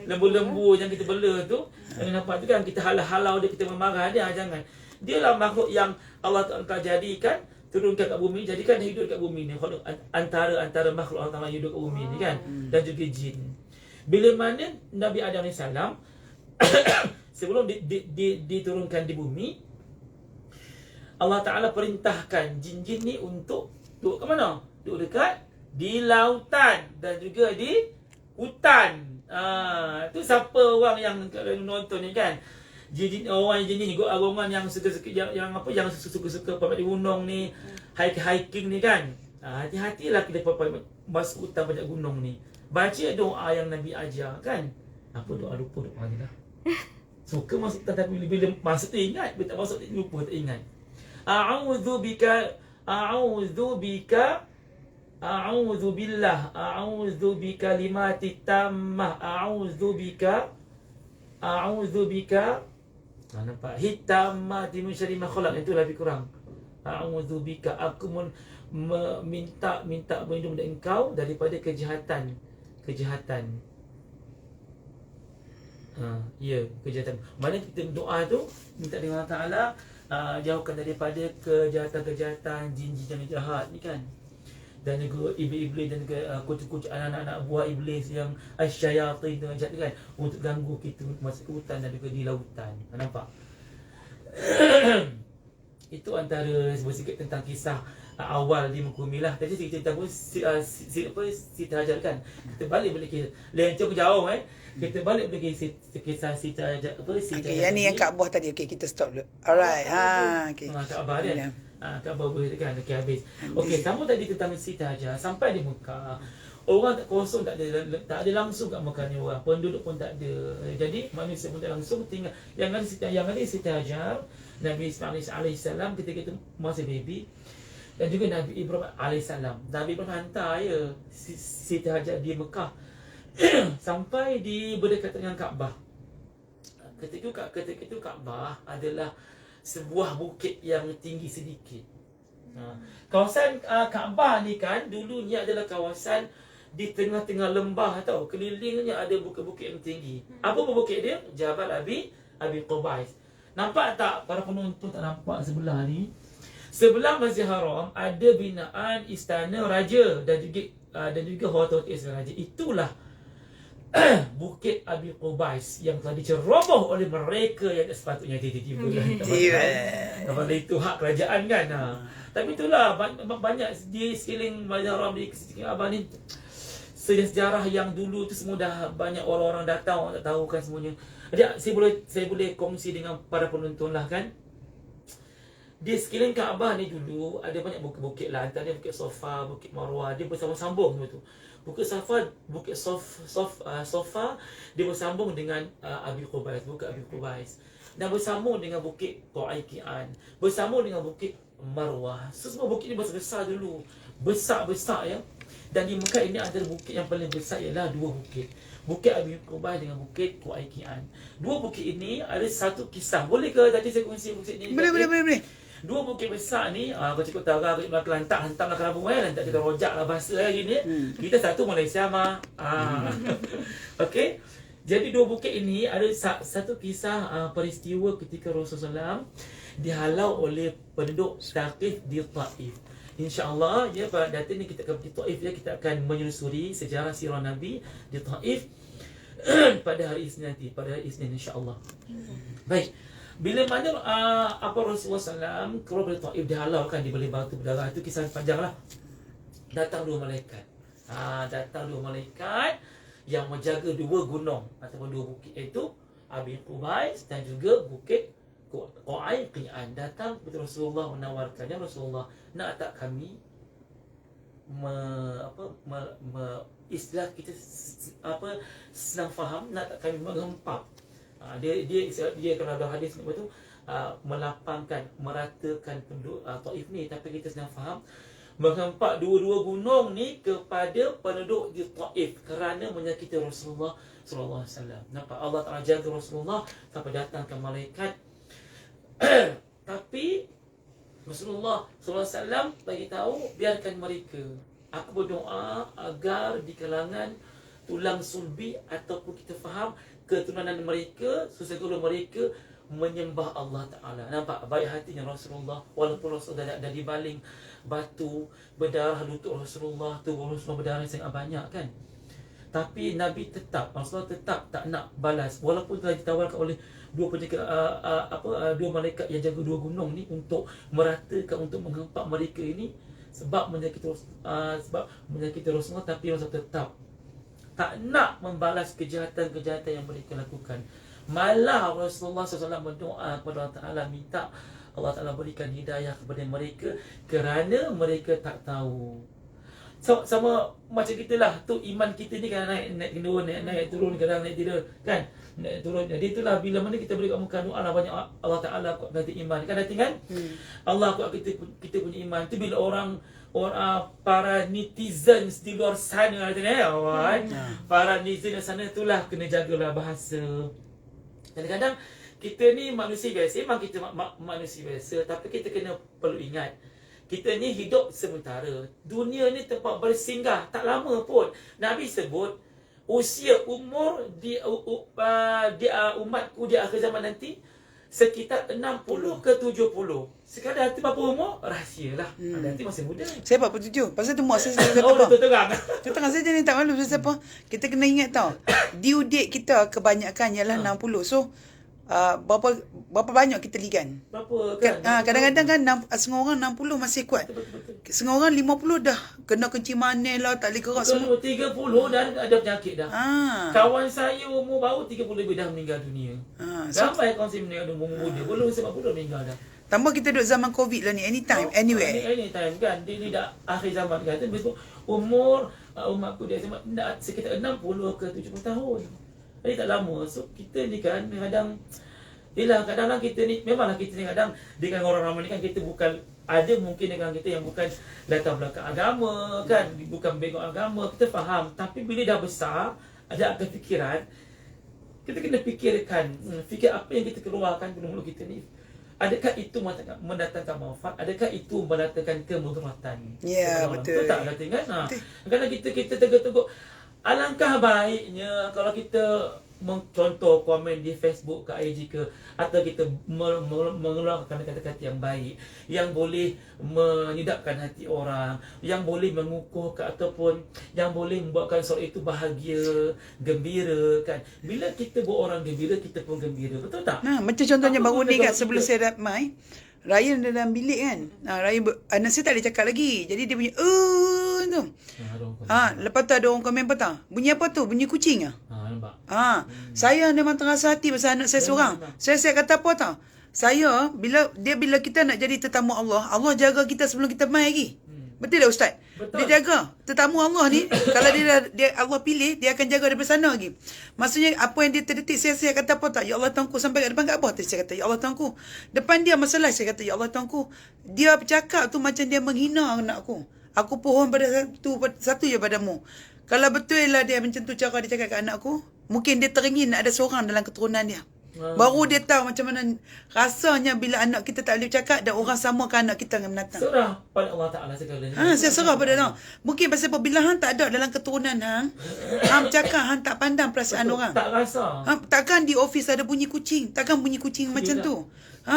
Speaker 1: Lembu-lembu yang kita bela tu, jangan nampak tu kan, kita halau-halau dia, kita memarah dia, jangan. Dia lah makhluk yang Allah Ta'ala jadikan, turunkan kat bumi, jadikan dia hidup kat bumi ni. Antara makhluk Allah Ta'ala hidup kat bumi ni kan. Dan juga jin. Bila mana Nabi Adam AS sebelum diturunkan di bumi, Allah Ta'ala perintahkan jin-jin ni untuk duduk kat mana? Duduk dekat di lautan dan juga di hutan. Tu siapa orang yang nonton ni kan? Orang jin ni golongan yang suka-suka yang suka-suka pergi gunung ni, hiking ni kan. Hati-hatilah kita masuk hutan banyak gunung ni, baca doa yang Nabi ajar kan. Apa doa, lupa doa ni dah. Suka masuk hutan tapi bila masuk tu ingat, bila tak masuk tu lupa, tak ingat. A'udzu bika a'udzu bikalimati tammah a'udzu bika nampak hitamati min syarri ma khalaq, itu lebih kurang. A'udzu bika, aku minta berlindung dari engkau daripada kejahatan. Kejahatan. Mana kita doa tu minta dengan Allah Taala jauhkan daripada kejahatan jin-jin yang jahat ni kan. Dan juga iblis dan juga kucing-kucing anak-anak buah iblis yang asyayatin dengan jahat kan, untuk ganggu kita masuk ke hutan dan juga di lautan. Nampak? Itu antara sedikit tentang kisah awal di Mukumi lah. Tadi kita pun Siti Hajar kan. Kita balik kisah. Lencong jauh Kita balik kisah Siti Hajar
Speaker 2: Okey, yang ni yang Kaabah tadi. Okey, kita stop dulu. Alright. Okey.
Speaker 1: Kaabah kan. Kaabah boleh kan. Okey, habis. Okey, sama tadi tentang Siti Hajar sampai di Mekah. Orang tak kosong, tak ada langsung kat Mekah ni orang. Penduduk pun tak ada. Jadi manusia pun tak langsung tinggal. Yang ada Siti Hajar, Nabi Ismail AS ketika itu masih baby. Dan juga Nabi Ibrahim AS. Nabi Ibrahim hantar Siti Hajar di Mekah sampai di berdekatan dengan Kaabah. Ketika itu Kaabah adalah sebuah bukit yang tinggi sedikit. Kawasan Kaabah ni kan dulunya adalah kawasan di tengah-tengah lembah tau. Kelilingnya ada bukit-bukit yang tinggi. Apa bukit dia? Jabal Abi Qubais. Nampak tak para penonton, tak nampak sebelah ni? Sebelah Masjid Haram ada binaan istana raja dan juga hotel istana raja. Itulah Bukit Abi Qubais yang telah diceroboh oleh mereka yang sepatutnya tiba-tiba. Kalau itu hak kerajaan kan. Tapi itulah banyak di sekeliling Masjid Haram, di sekeliling Abang ni sejarah yang dulu tu semua dah banyak orang-orang datang, orang tak tahu kan semuanya. Jadi saya boleh kongsi dengan para penonton lah kan. Di sekeliling Kaabah ni dulu ada banyak bukit-bukit lah. Antaranya Bukit Sofa, Bukit Marwah, dia bersambung-sambung semua tu. Bukit Sofa dia bersambung dengan Abi Qubais, Bukit Abi Qubais. Dan bersambung dengan Bukit Qa'iqian, bersambung dengan Bukit Marwah. Semua bukit ni besar dulu. Besar-besar ya. Dan di Mekah ini antara bukit yang paling besar ialah dua bukit. Bukit Abi Qubais dengan Bukit Qa'iqian. Dua bukit ini ada satu kisah. Boleh ke tadi saya kongsi bukit ni?
Speaker 2: Boleh.
Speaker 1: Dua bukit besar ni, kau cukup Tara, Kelantan, hantam lah Kerabu lantak kita rojak lah bahasa lagi ni. Kita satu Malaysia mah. Okey. Jadi dua bukit ini ada satu kisah peristiwa ketika Rasulullah SAW dihalau oleh penduduk Thaqif di Taif. InsyaAllah ya pada datang ni kita akan pergi Taif ya, kita akan menyusuri sejarah sirah Nabi di Taif pada hari Isnin nanti, pada hari Isnin insyaAllah. Baik. Bila mana Rasulullah SAW keluar dari Taif, dihalau kan, dibeli batu berdarah. Itu kisah panjang lah. Datang dua malaikat. Datang dua malaikat yang menjaga dua gunung ataupun dua bukit, iaitu Abi Qubais dan juga Bukit Qa'iqian. Datang kepada Rasulullah menawarkannya, Rasulullah nak tak kami istilah kita senang faham, nak tak kami mengempak. Dia kalau ada hadis apa tu, melapangkan, meratakan penduduk Taif ni. Tapi kita senang faham, menghempak dua-dua gunung ni kepada penduduk di Taif kerana menyakiti Rasulullah sallallahu alaihi wasallam. Nampak Allah Taala jaga Rasulullah sampai datangkan malaikat. Tapi Rasulullah sallallahu alaihi wasallam bagi tahu, biarkan mereka. Aku berdoa agar di kalangan tulang sulbi ataupun kita faham keturunan mereka, sesegera mereka menyembah Allah Ta'ala. Nampak baik hatinya Rasulullah. Walaupun Rasulullah dah dibaling batu, berdarah lutut Rasulullah tu, Rasulullah berdarah sangat banyak kan. Tapi Nabi Rasulullah tetap tak nak balas. Walaupun telah ditawarkan oleh dua malaikat yang jaga dua gunung ni untuk meratakan, untuk menghempak mereka ini sebab menyakiti Rasulullah. Tapi Rasulullah tetap tak nak membalas kejahatan-kejahatan yang mereka lakukan. Malah Rasulullah SAW berdoa kepada Allah Ta'ala, minta Allah Ta'ala berikan hidayah kepada mereka kerana mereka tak tahu. sama macam kita lah. Tu iman kita ni kadang naik turun, naik turun, kadang naik tidur kan. Naik turun. Jadi itulah bila mana kita boleh amalkan doa lah banyak, Allah Taala kuatkan iman. Kan nanti kan? Allah kuat kita punya iman. Tu bila orang para netizens di luar sana para netizen di sana itulah kena jagalah bahasa. Kadang-kadang kita ni manusia biasa, memang kita manusia biasa, tapi kita kena perlu ingat kita ni hidup sementara. Dunia ni tempat bersinggah, tak lama pun. Nabi sebut usia umur di umatku di akhir zaman nanti sekitar 60 ke 70. Sekadar nanti berapa umur? Rahsialah. Nanti masih muda.
Speaker 2: Saya 47. Pasal tu mak saya kata
Speaker 1: Oh,
Speaker 2: apa?
Speaker 1: betul terang.
Speaker 2: Tengah saja ni tak malu pasal apa? Kita kena ingat tau. Due date kita kebanyakan ialah 60. So berapa banyak kita ligan?
Speaker 1: Berapa kan?
Speaker 2: Kadang-kadang kan setengah orang 60 masih kuat.
Speaker 1: Betul.
Speaker 2: Setengah orang 50 dah kena kencing manis lah, tak boleh kerak semua.
Speaker 1: 30 dan ada penyakit dah. Kawan saya umur baru 30 lebih dah meninggal dunia. Sampai kawan saya meninggal umur muda. Belum sebab pun dah meninggal dah.
Speaker 2: Tambah kita duduk zaman COVID lah ni. Anytime, anywhere.
Speaker 1: Anytime kan. Dia ni dah akhir zaman kan. Umur umatku dia sekitar 60 ke 70 tahun. Jadi tak lama. So kita ni kan kadang kadang-kadang kita ni memanglah kita ni kadang dengan orang ramai ni kan kita bukan ada mungkin dengan kita yang bukan latar belakang agama kan, bukan background agama, kita faham. Tapi bila dah besar, ada akal fikiran, kita kena fikirkan, fikir apa yang kita keluarkan dari mulut kita ni. Adakah itu mendatangkan manfaat? Adakah itu mendatangkan kemudaratan?
Speaker 2: Ya, betul.
Speaker 1: Betul tak kata kan? Kadang kita tegak-tegak. Alangkah baiknya kalau kita contoh komen di Facebook ke IG ke, atau kita mengeluarkan kata-kata yang baik yang boleh menyedapkan hati orang, yang boleh mengukuhkan ataupun yang boleh membuatkan seorang itu bahagia, gembira kan. Bila kita buat orang gembira, kita pun gembira. Betul tak?
Speaker 2: Macam contohnya baru ni kat sebelum saya mai, Ryan dalam bilik kan. Ryan anak saya tak boleh cakap lagi. Jadi dia bunyi tu. Lepas tu ada orang komen apa tau? Bunyi apa tu? Bunyi kucing ah.
Speaker 1: Nampak.
Speaker 2: Saya memang terasa hati pasal anak saya seorang. Saya kata apa tau? Saya bila kita nak jadi tetamu Allah, Allah jaga kita sebelum kita mai lagi. Betul tak Ustaz?
Speaker 1: Betul.
Speaker 2: Dia jaga. Tetamu Allah ni kalau dia Allah pilih, dia akan jaga daripada sana lagi. Maksudnya apa yang dia terdetik, saya kata apa tak? Ya Allah Tuhanku, sampai kat depan kat apa? Saya kata ya Allah Tuhanku. Depan dia masalah, saya kata ya Allah Tuhanku. Dia bercakap tu macam dia menghina anakku. Aku pohon pada satu je padamu. Kalau betul lah dia macam tu cara dia cakap kat anakku, mungkin dia teringin nak ada seorang dalam keturunan dia. Baru dia tahu macam mana rasanya bila anak kita tak boleh bercakap dan orang samakan anak kita dengan binatang.
Speaker 1: Serah pada Allah Ta'ala segalanya.
Speaker 2: Saya serah pada Allah. Mungkin pasal bila hang tak ada dalam keturunan hang bercakap, hang tak pandang perasaan orang.
Speaker 1: Tak rasa.
Speaker 2: Takkan di office ada bunyi kucing. Takkan bunyi kucing macam tu.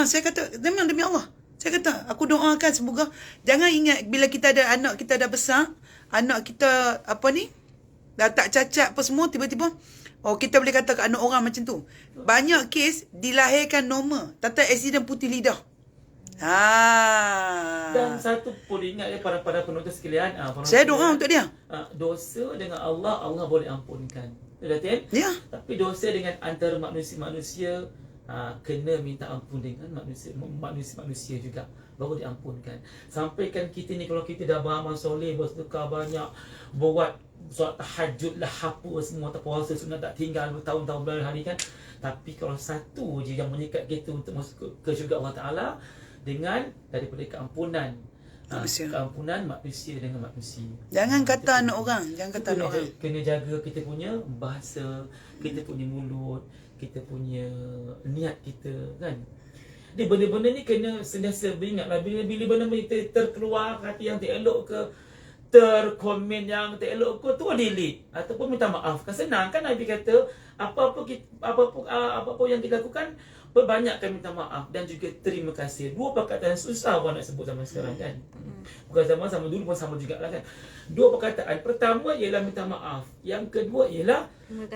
Speaker 2: Saya kata, memang demi Allah. Saya kata, aku doakan semoga. Jangan ingat bila kita ada anak kita dah besar, anak kita dah tak cacat apa semua, tiba-tiba kita boleh kata ke anak orang macam tu. Banyak kes dilahirkan normal, tak accident putih lidah.
Speaker 1: Dan satu pun ingat ya para penonton sekalian,
Speaker 2: saya doa untuk dia.
Speaker 1: Dosa dengan Allah boleh ampunkan. Betul?
Speaker 2: Ya.
Speaker 1: Tapi dosa dengan antara manusia kena minta ampun dengan manusia juga, baru diampunkan. Sampaikan kita ni kalau kita dah beramal soleh, bersedekah banyak, buat solat tahajud lah, apa semua, tak puasa sunat tak tinggal bertahun-tahun berhari kan. Tapi kalau satu je yang menyekat kita untuk masuk ke syurga Allah Ta'ala, dengan daripada keampunan keampunan manusia dengan manusia.
Speaker 2: Jangan kata anak orang, jangan kata anak orang.
Speaker 1: Kena jaga kita punya bahasa, kita punya mulut, kita punya niat kita kan. Dia benda-benda ni kena sentiasa beringatlah. Bila benda kita terkeluar hati yang tak elok ke, terkomen yang tak elok ke, tu delete ataupun minta maaf. Kan senang kan Nabi kata, apa-apa yang kita lakukan, perbanyakkan minta maaf dan juga terima kasih. Dua perkataan susah orang nak sebut zaman sekarang kan. Bukan zaman sama dulu pun sama jugalah kan. Dua perkataan. Pertama ialah minta maaf. Yang kedua ialah
Speaker 2: Terima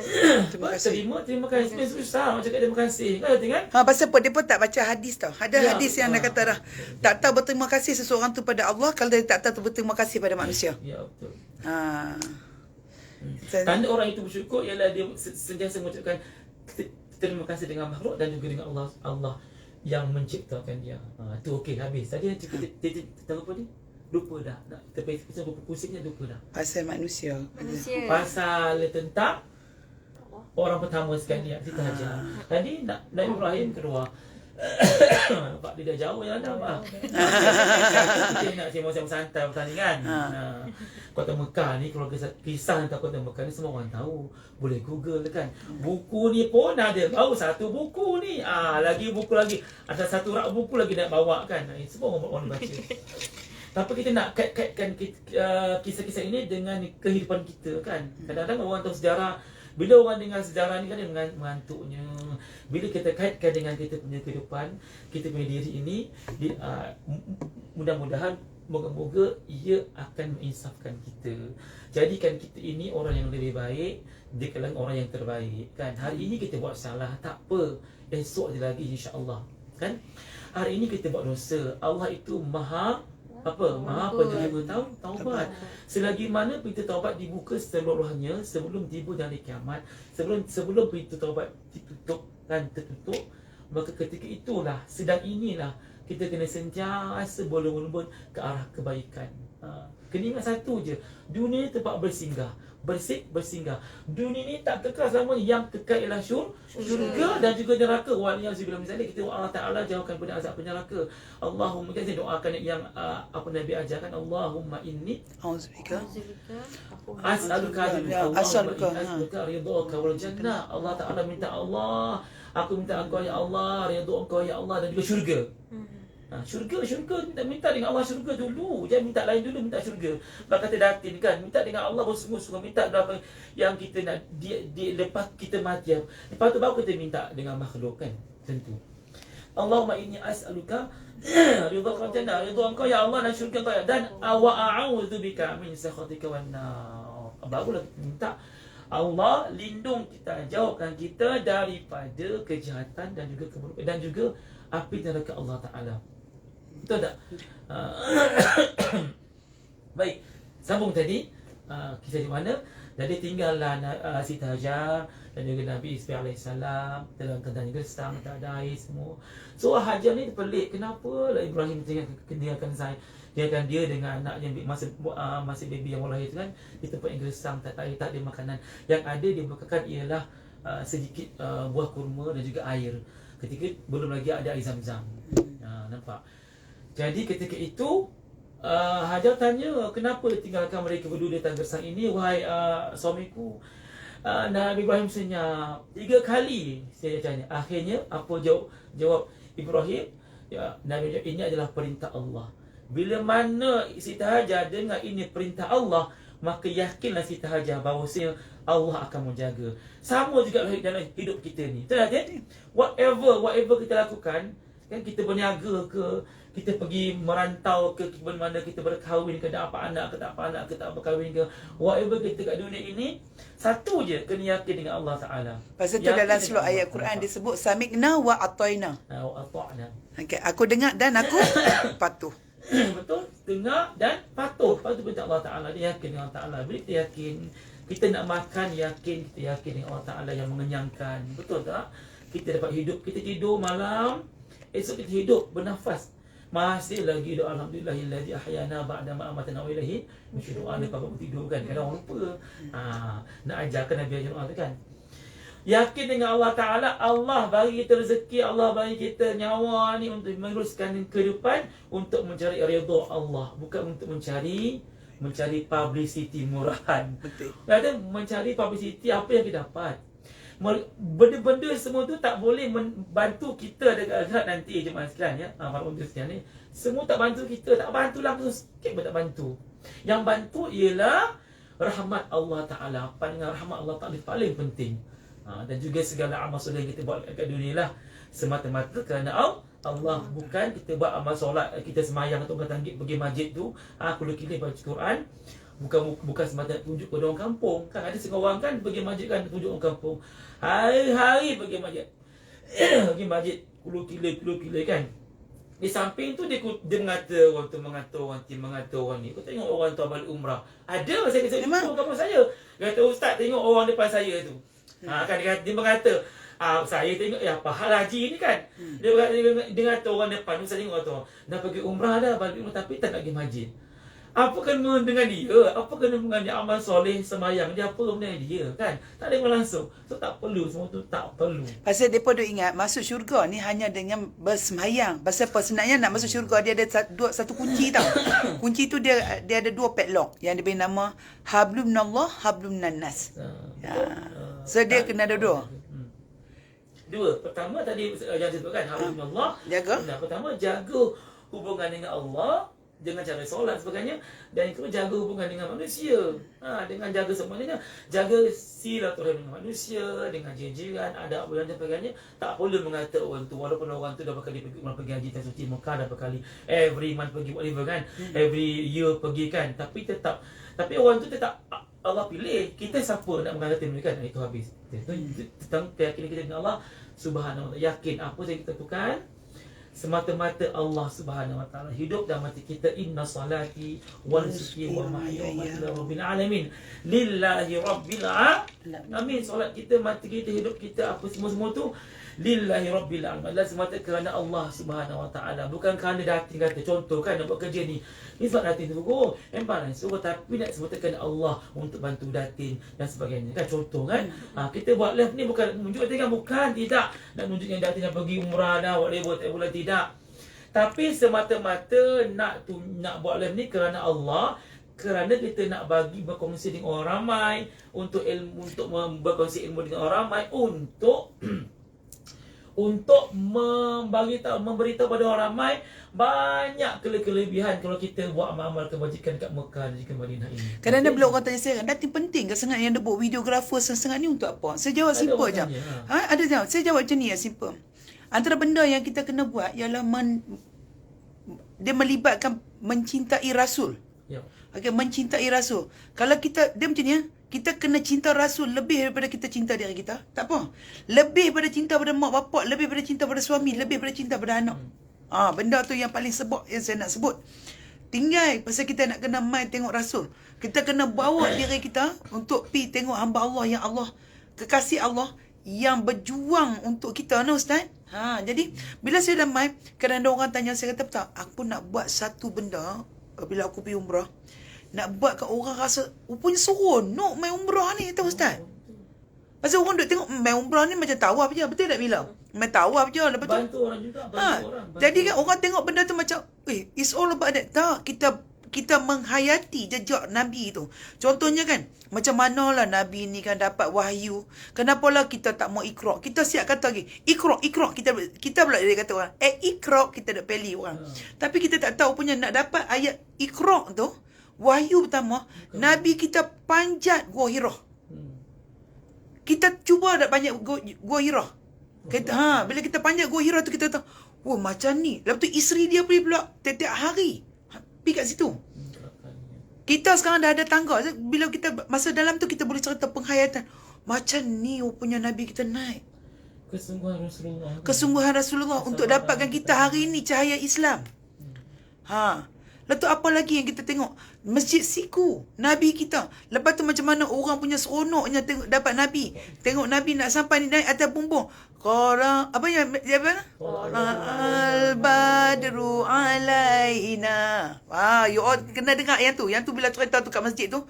Speaker 2: kasih.
Speaker 1: Terima kasih. Susah nak cakap terima kasih. Kan?
Speaker 2: Pasal apa? Dia pun tak baca hadis tau. Ada hadis yang dah kata dah, tak tahu berterima kasih seseorang tu pada Allah kalau dia tak tahu berterima kasih pada manusia.
Speaker 1: Ya, betul.
Speaker 2: Tanda
Speaker 1: orang itu bersyukur ialah dia sentiasa mengucapkan terima kasih dengan makhluk dan juga dengan Allah yang menciptakan dia. Tu okey, habis. Tadi tentang apa ni? lupa dah. Nak kita buku pusingnya lupa dah.
Speaker 2: Pasal manusia.
Speaker 1: Pasal tentang orang pertama sekali Siti Hajar. Tadi nak Ibrahim kedua. Nampak dia dah jauh yang dah apa. Kita nak sembang-sembang santai pertandingan. Kota Mekah ni, keluarga kisah tentang Kota Mekah ni semua orang tahu. Boleh Google kan. Buku ni pun ada. Baru satu buku ni. Lagi buku lagi. Ada satu rak buku lagi nak bawa kan. Semua orang baca. Tapi kita nak kait-kaitkan kisah-kisah ini dengan kehidupan kita kan. Kadang-kadang orang tahu sejarah. Bila orang dengar sejarah ni kan dia mengantuknya. Bila kita kaitkan dengan kita punya kehidupan, kita punya diri ini, mudah-mudahan moga-moga ia akan menginsafkan kita. Jadikan kita ini orang yang lebih baik di kalangan orang yang terbaik kan. Hari ini kita buat salah, tak apa. Esok ada lagi insya-Allah. Kan? Hari ini kita buat dosa. Allah itu Maha penerima taubat. Selagi mana pintu taubat dibuka seluruhnya sebelum tiba dari kiamat, sebelum pintu taubat ditutup dan tertutup, maka ketika itulah, sedang inilah kita kena sentiasa berlumba-lumba ke arah kebaikan. Kena ingat satu je, dunia ni tempat bersinggah. Bersinggah. Dunia ni tak kekal selamanya. Yang kekal ialah syurga dan juga neraka. Wa'alaikumsalam. Misalnya kita Allah Ta'ala jauhkan pada azab neraka. Allahumma, kita doakan yang apa Nabi ajarkan. Allahumma inni
Speaker 2: Auzubika.
Speaker 1: as'aluka ridhaka wal jannah. Allah Ta'ala minta Allah, aku minta engkau ya Allah, ridha engkau ya Allah, dan juga syurga. Syurga minta dengan Allah syurga dulu. Jangan minta lain dulu, minta syurga. Kalau kata datin kan, minta dengan Allah bersungguh-sungguh, minta berapa yang kita nak lepas kita mati. Lepas tu baru kita minta dengan makhluk kan. Tentu. Allahumma inni as'aluka ridhaka jannah, ridha engkau ya Allah dan syurga engkau dan wa a'udzubika min sakhatika wan nar. Barulah kita minta Allah lindung kita, jauhkan kita daripada kejahatan dan juga keburukan dan juga api neraka Allah Ta'ala. Betul tak? Baik, sambung tadi kisah di mana. Jadi tinggallah Siti Hajar dan juga Nabi Ismail AS dalam keadaan gersang, tak ada air semua. So Hajar ni pelik, kenapa lah Ibrahim tinggalkan dia dengan anaknya masa baby yang lahir tu kan, di tempat yang gersang, tak ada air, tak ada makanan. Yang ada dia makan ialah sedikit buah kurma dan juga air. Ketika belum lagi ada air zam-zam. Nampak? Jadi ketika itu Hajar tanya, kenapa tinggalkan mereka berdua di tanah gersang ini, wahai suamiku? Nabi Ibrahim senyap 3 kali saya tanya. Akhirnya apa jawab Ibrahim? Ya, Nabi jawab, ini adalah perintah Allah. Bila mana Siti Hajar dengar ini perintah Allah, maka yakinlah Siti Hajar bahawasanya Allah akan menjaga. Sama juga dalam hidup kita ni. Betul tak? Whatever kita lakukan, kan kita berniaga ke, kita pergi merantau ke mana kita berkahwin ke, tak apa anak ke, tak berkahwin ke, whatever kita kat dunia ini, satu je, kena yakin dengan Allah Ta'ala.
Speaker 2: Pasal tu dalam seluruh ayat Quran disebut sami'na wa ata'na. Okay, aku dengar dan aku patuh.
Speaker 1: Betul, dengar dan patuh. Patuh perintah Allah Ta'ala, dia yakin dengan Allah Ta'ala. Bila kita yakin, kita nak makan, kita yakin dengan Allah Ta'ala yang mengenyangkan. Betul tak? Kita dapat hidup, kita tidur malam, esok kita hidup, bernafas. Masih lagi doa alhamdulillahillazi ahyana ba'da ma amatana wa ilaihi nusyur. Doa lepas bangun tidur kan, kadang orang lupa. Nak ajarkan Nabi ajar doa tu kan. Yakin dengan Allah Ta'ala, Allah bagi kita rezeki, Allah bagi kita nyawa ni untuk meneruskan kehidupan, untuk mencari redha Allah, bukan untuk mencari publicity murahan.
Speaker 2: Betul.
Speaker 1: Kadang mencari publicity apa yang kita dapat. Benda-benda semua tu tak boleh membantu kita dekat akhirat nanti jemaah sekalian ya. Para penonton sekalian ni, semua tak bantu kita, tak bantulah sikit pun tak bantu. Yang bantu ialah rahmat Allah Ta'ala. Pandangan rahmat Allah Ta'ala paling penting. Dan juga segala amal soleh yang kita buat kat dunia lah semata-mata kerana Allah, bukan kita buat amal solat, kita semayang atau tanggit pergi masjid tu, kulit kilir baca Quran, bukan semata tunjuk pada orang kampung. Kan ada setengah orang kan pergi masjid kan tunjuk orang kampung. Hari-hari pergi masjid. Pergi masjid kulit kilir kan. Di samping tu dia mengata orang ni. Kau tengok orang tu balik umrah. Ada saya jumpa kampung saya. Dia kata, ustaz tengok orang depan saya tu. Kan dia mengata, saya tengok apa hal haji ni kan. Dia kata orang depan tu, saya tengok tu dah pergi umrah dah, balik umrah tapi tak nak pergi masjid. Apa kena dengan dia? Apa kena dengan dia amal soleh sembahyang dia? Apa benda dia kan? Tak ada langsung. So tak perlu, semua tu tak perlu.
Speaker 2: Pasal mereka duk ingat masuk syurga ni hanya dengan bersemayang. Pasal apa? Sebenarnya nak masuk syurga dia ada satu kunci tau. Kunci tu dia ada dua padlock yang dia beri nama hablum minallah, hablum minannas. So dia kena ada dua.
Speaker 1: Dua. Pertama tadi yang disebutkan hablumullah.
Speaker 2: Jaga.
Speaker 1: Pertama jaga hubungan dengan Allah dengan cara solat sebagainya, dan yang kedua jaga hubungan dengan manusia. Dengan jaga semuanya, jaga silaturahmi dengan manusia, dengan jiran, adab dan sebagainya. Tak perlu mengata orang tu walaupun orang tu dah berkali pergi haji tan suci Mekah, dah berkali every month pergi whatever kan, every year pergi kan, tapi orang tu tetap Allah pilih. Kita siapa nak mengata mereka kan? Itu habis. Itu tentang keyakinan kita dengan Allah Subhanahu wa taala. Yakin apa yang kita lakukan semata-mata Allah Subhanahu wa taala. Hidup dan mati kita, inna salati wa nusuki wa mahyaya wa mamati rabbil alamin lillahi rabbil alamin. Solat kita, mati kita, hidup kita, apa semua tu lillahi rabbil alamin, adalah semata kerana Allah Subhanahu wa taala, bukan kerana datin kata. Contoh kan, nak buat kerja ni sebab datin tu guru embalan suruh, tapi nak semata kerana Allah untuk bantu datin dan sebagainya kan. Contoh kan, kita buat live ni bukan menunjuk datin kan, bukan, tidak nak nunjukkan datin yang pergi umrah dah whatever tak boleh, tidak, tapi semata-mata nak buat live ni kerana Allah, kerana kita nak bagi berkongsi dengan orang ramai, untuk ilmu, untuk berkongsi ilmu dengan orang ramai, untuk memberitahu pada orang ramai banyak kelebihan kalau kita buat amal-amal kebajikan dekat Mekah dan juga Madinah ini.
Speaker 2: Kadang-kadang bila orang tanya saya, datin penting ke sangat yang dia buat videographer sangat ni untuk apa? Saya jawab simple je. Ada jawab. Saya jawab macam ni ya, simple. Antara benda yang kita kena buat ialah dia melibatkan mencintai Rasul.
Speaker 1: Ya.
Speaker 2: Okay, mencintai Rasul. Kalau kita, dia macam ni ya, kita kena cinta Rasul lebih daripada kita cinta diri kita. Tak apa. Lebih daripada cinta pada mak bapak, lebih daripada cinta pada suami, lebih daripada cinta pada anak. Benda tu yang paling sebab yang saya nak sebut. Tinggal pasal kita nak kena mai tengok Rasul. Kita kena bawa diri kita untuk pi tengok hamba Allah yang Allah, kekasih Allah yang berjuang untuk kita, no Ustaz? Jadi bila saya dah mai, kadang-kadang orang tanya saya, kata tak, aku nak buat satu benda bila aku pergi umrah. Nak buat kat orang rasa rupanya seronok main umrah ni, tahu Ustaz? Pasal orang duk tengok main umrah ni macam tawaf je, betul tak Bila? Main tawaf je, lepas tu
Speaker 1: Bantu orang juga, bantu orang.
Speaker 2: jadi kan orang tengok benda tu macam, it's all about that. Tak, kita menghayati jejak Nabi tu. Contohnya kan, macam manalah Nabi ni kan dapat wahyu. Kenapalah kita tak mau ikra? Kita siap kata lagi, ikra. Kita pula dia kata orang, ikra, kita dak peli orang. Tapi kita tak tahu punya nak dapat ayat ikra tu, wahyu pertama, Nabi kita panjat Gua Hira. Kita cuba dak panjat Gua Hira. Kita, bila kita panjat Gua Hira tu, kita tahu, macam ni. Lepas tu isteri dia pergi pula tiap-tiap hari pergi kat situ. Kita sekarang dah ada tangga. Bila kita masa dalam tu, kita boleh cerita penghayatan. Macam ni rupanya Nabi kita naik. Kesungguhan Rasulullah untuk dapatkan kita hari ini cahaya Islam. Lepas tu apa lagi yang kita tengok? Masjid Siku, Nabi kita. Lepas tu macam mana orang punya seronoknya tengok dapat Nabi. Tengok Nabi nak sampai ni naik atas bumbung. Apa yang al-badru alaina. You all kena dengar yang tu. Yang tu bila cerita tu kat masjid tu,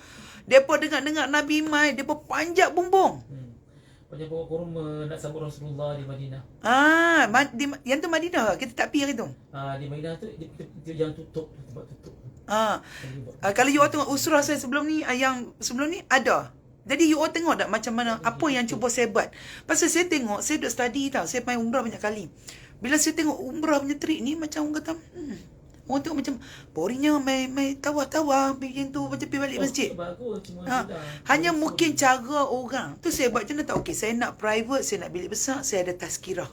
Speaker 2: depa dengar Nabi mai, depa panjat bumbung.
Speaker 1: Banyak bawa kurma nak sambut Rasulullah di Madinah.
Speaker 2: Yang tu Madinah kita tak pergi hari tu.
Speaker 1: Di Madinah tu yang tutup, tempat tutup.
Speaker 2: Kalau you all tengok usrah saya sebelum ni, yang sebelum ni ada. Jadi you all tengok tak macam mana, apa yang cuba saya buat. Pasal saya tengok, saya duk study tau. Saya main umrah banyak kali. Bila saya tengok umrah punya trip ni, macam orang kata, orang tengok macam boringnya main tawaf-tawaf macam tu, macam pergi balik masjid. Hanya mungkin cara orang. Tu saya buat macam mana tak? Okey, saya nak private, saya nak bilik besar, saya ada tazkirah.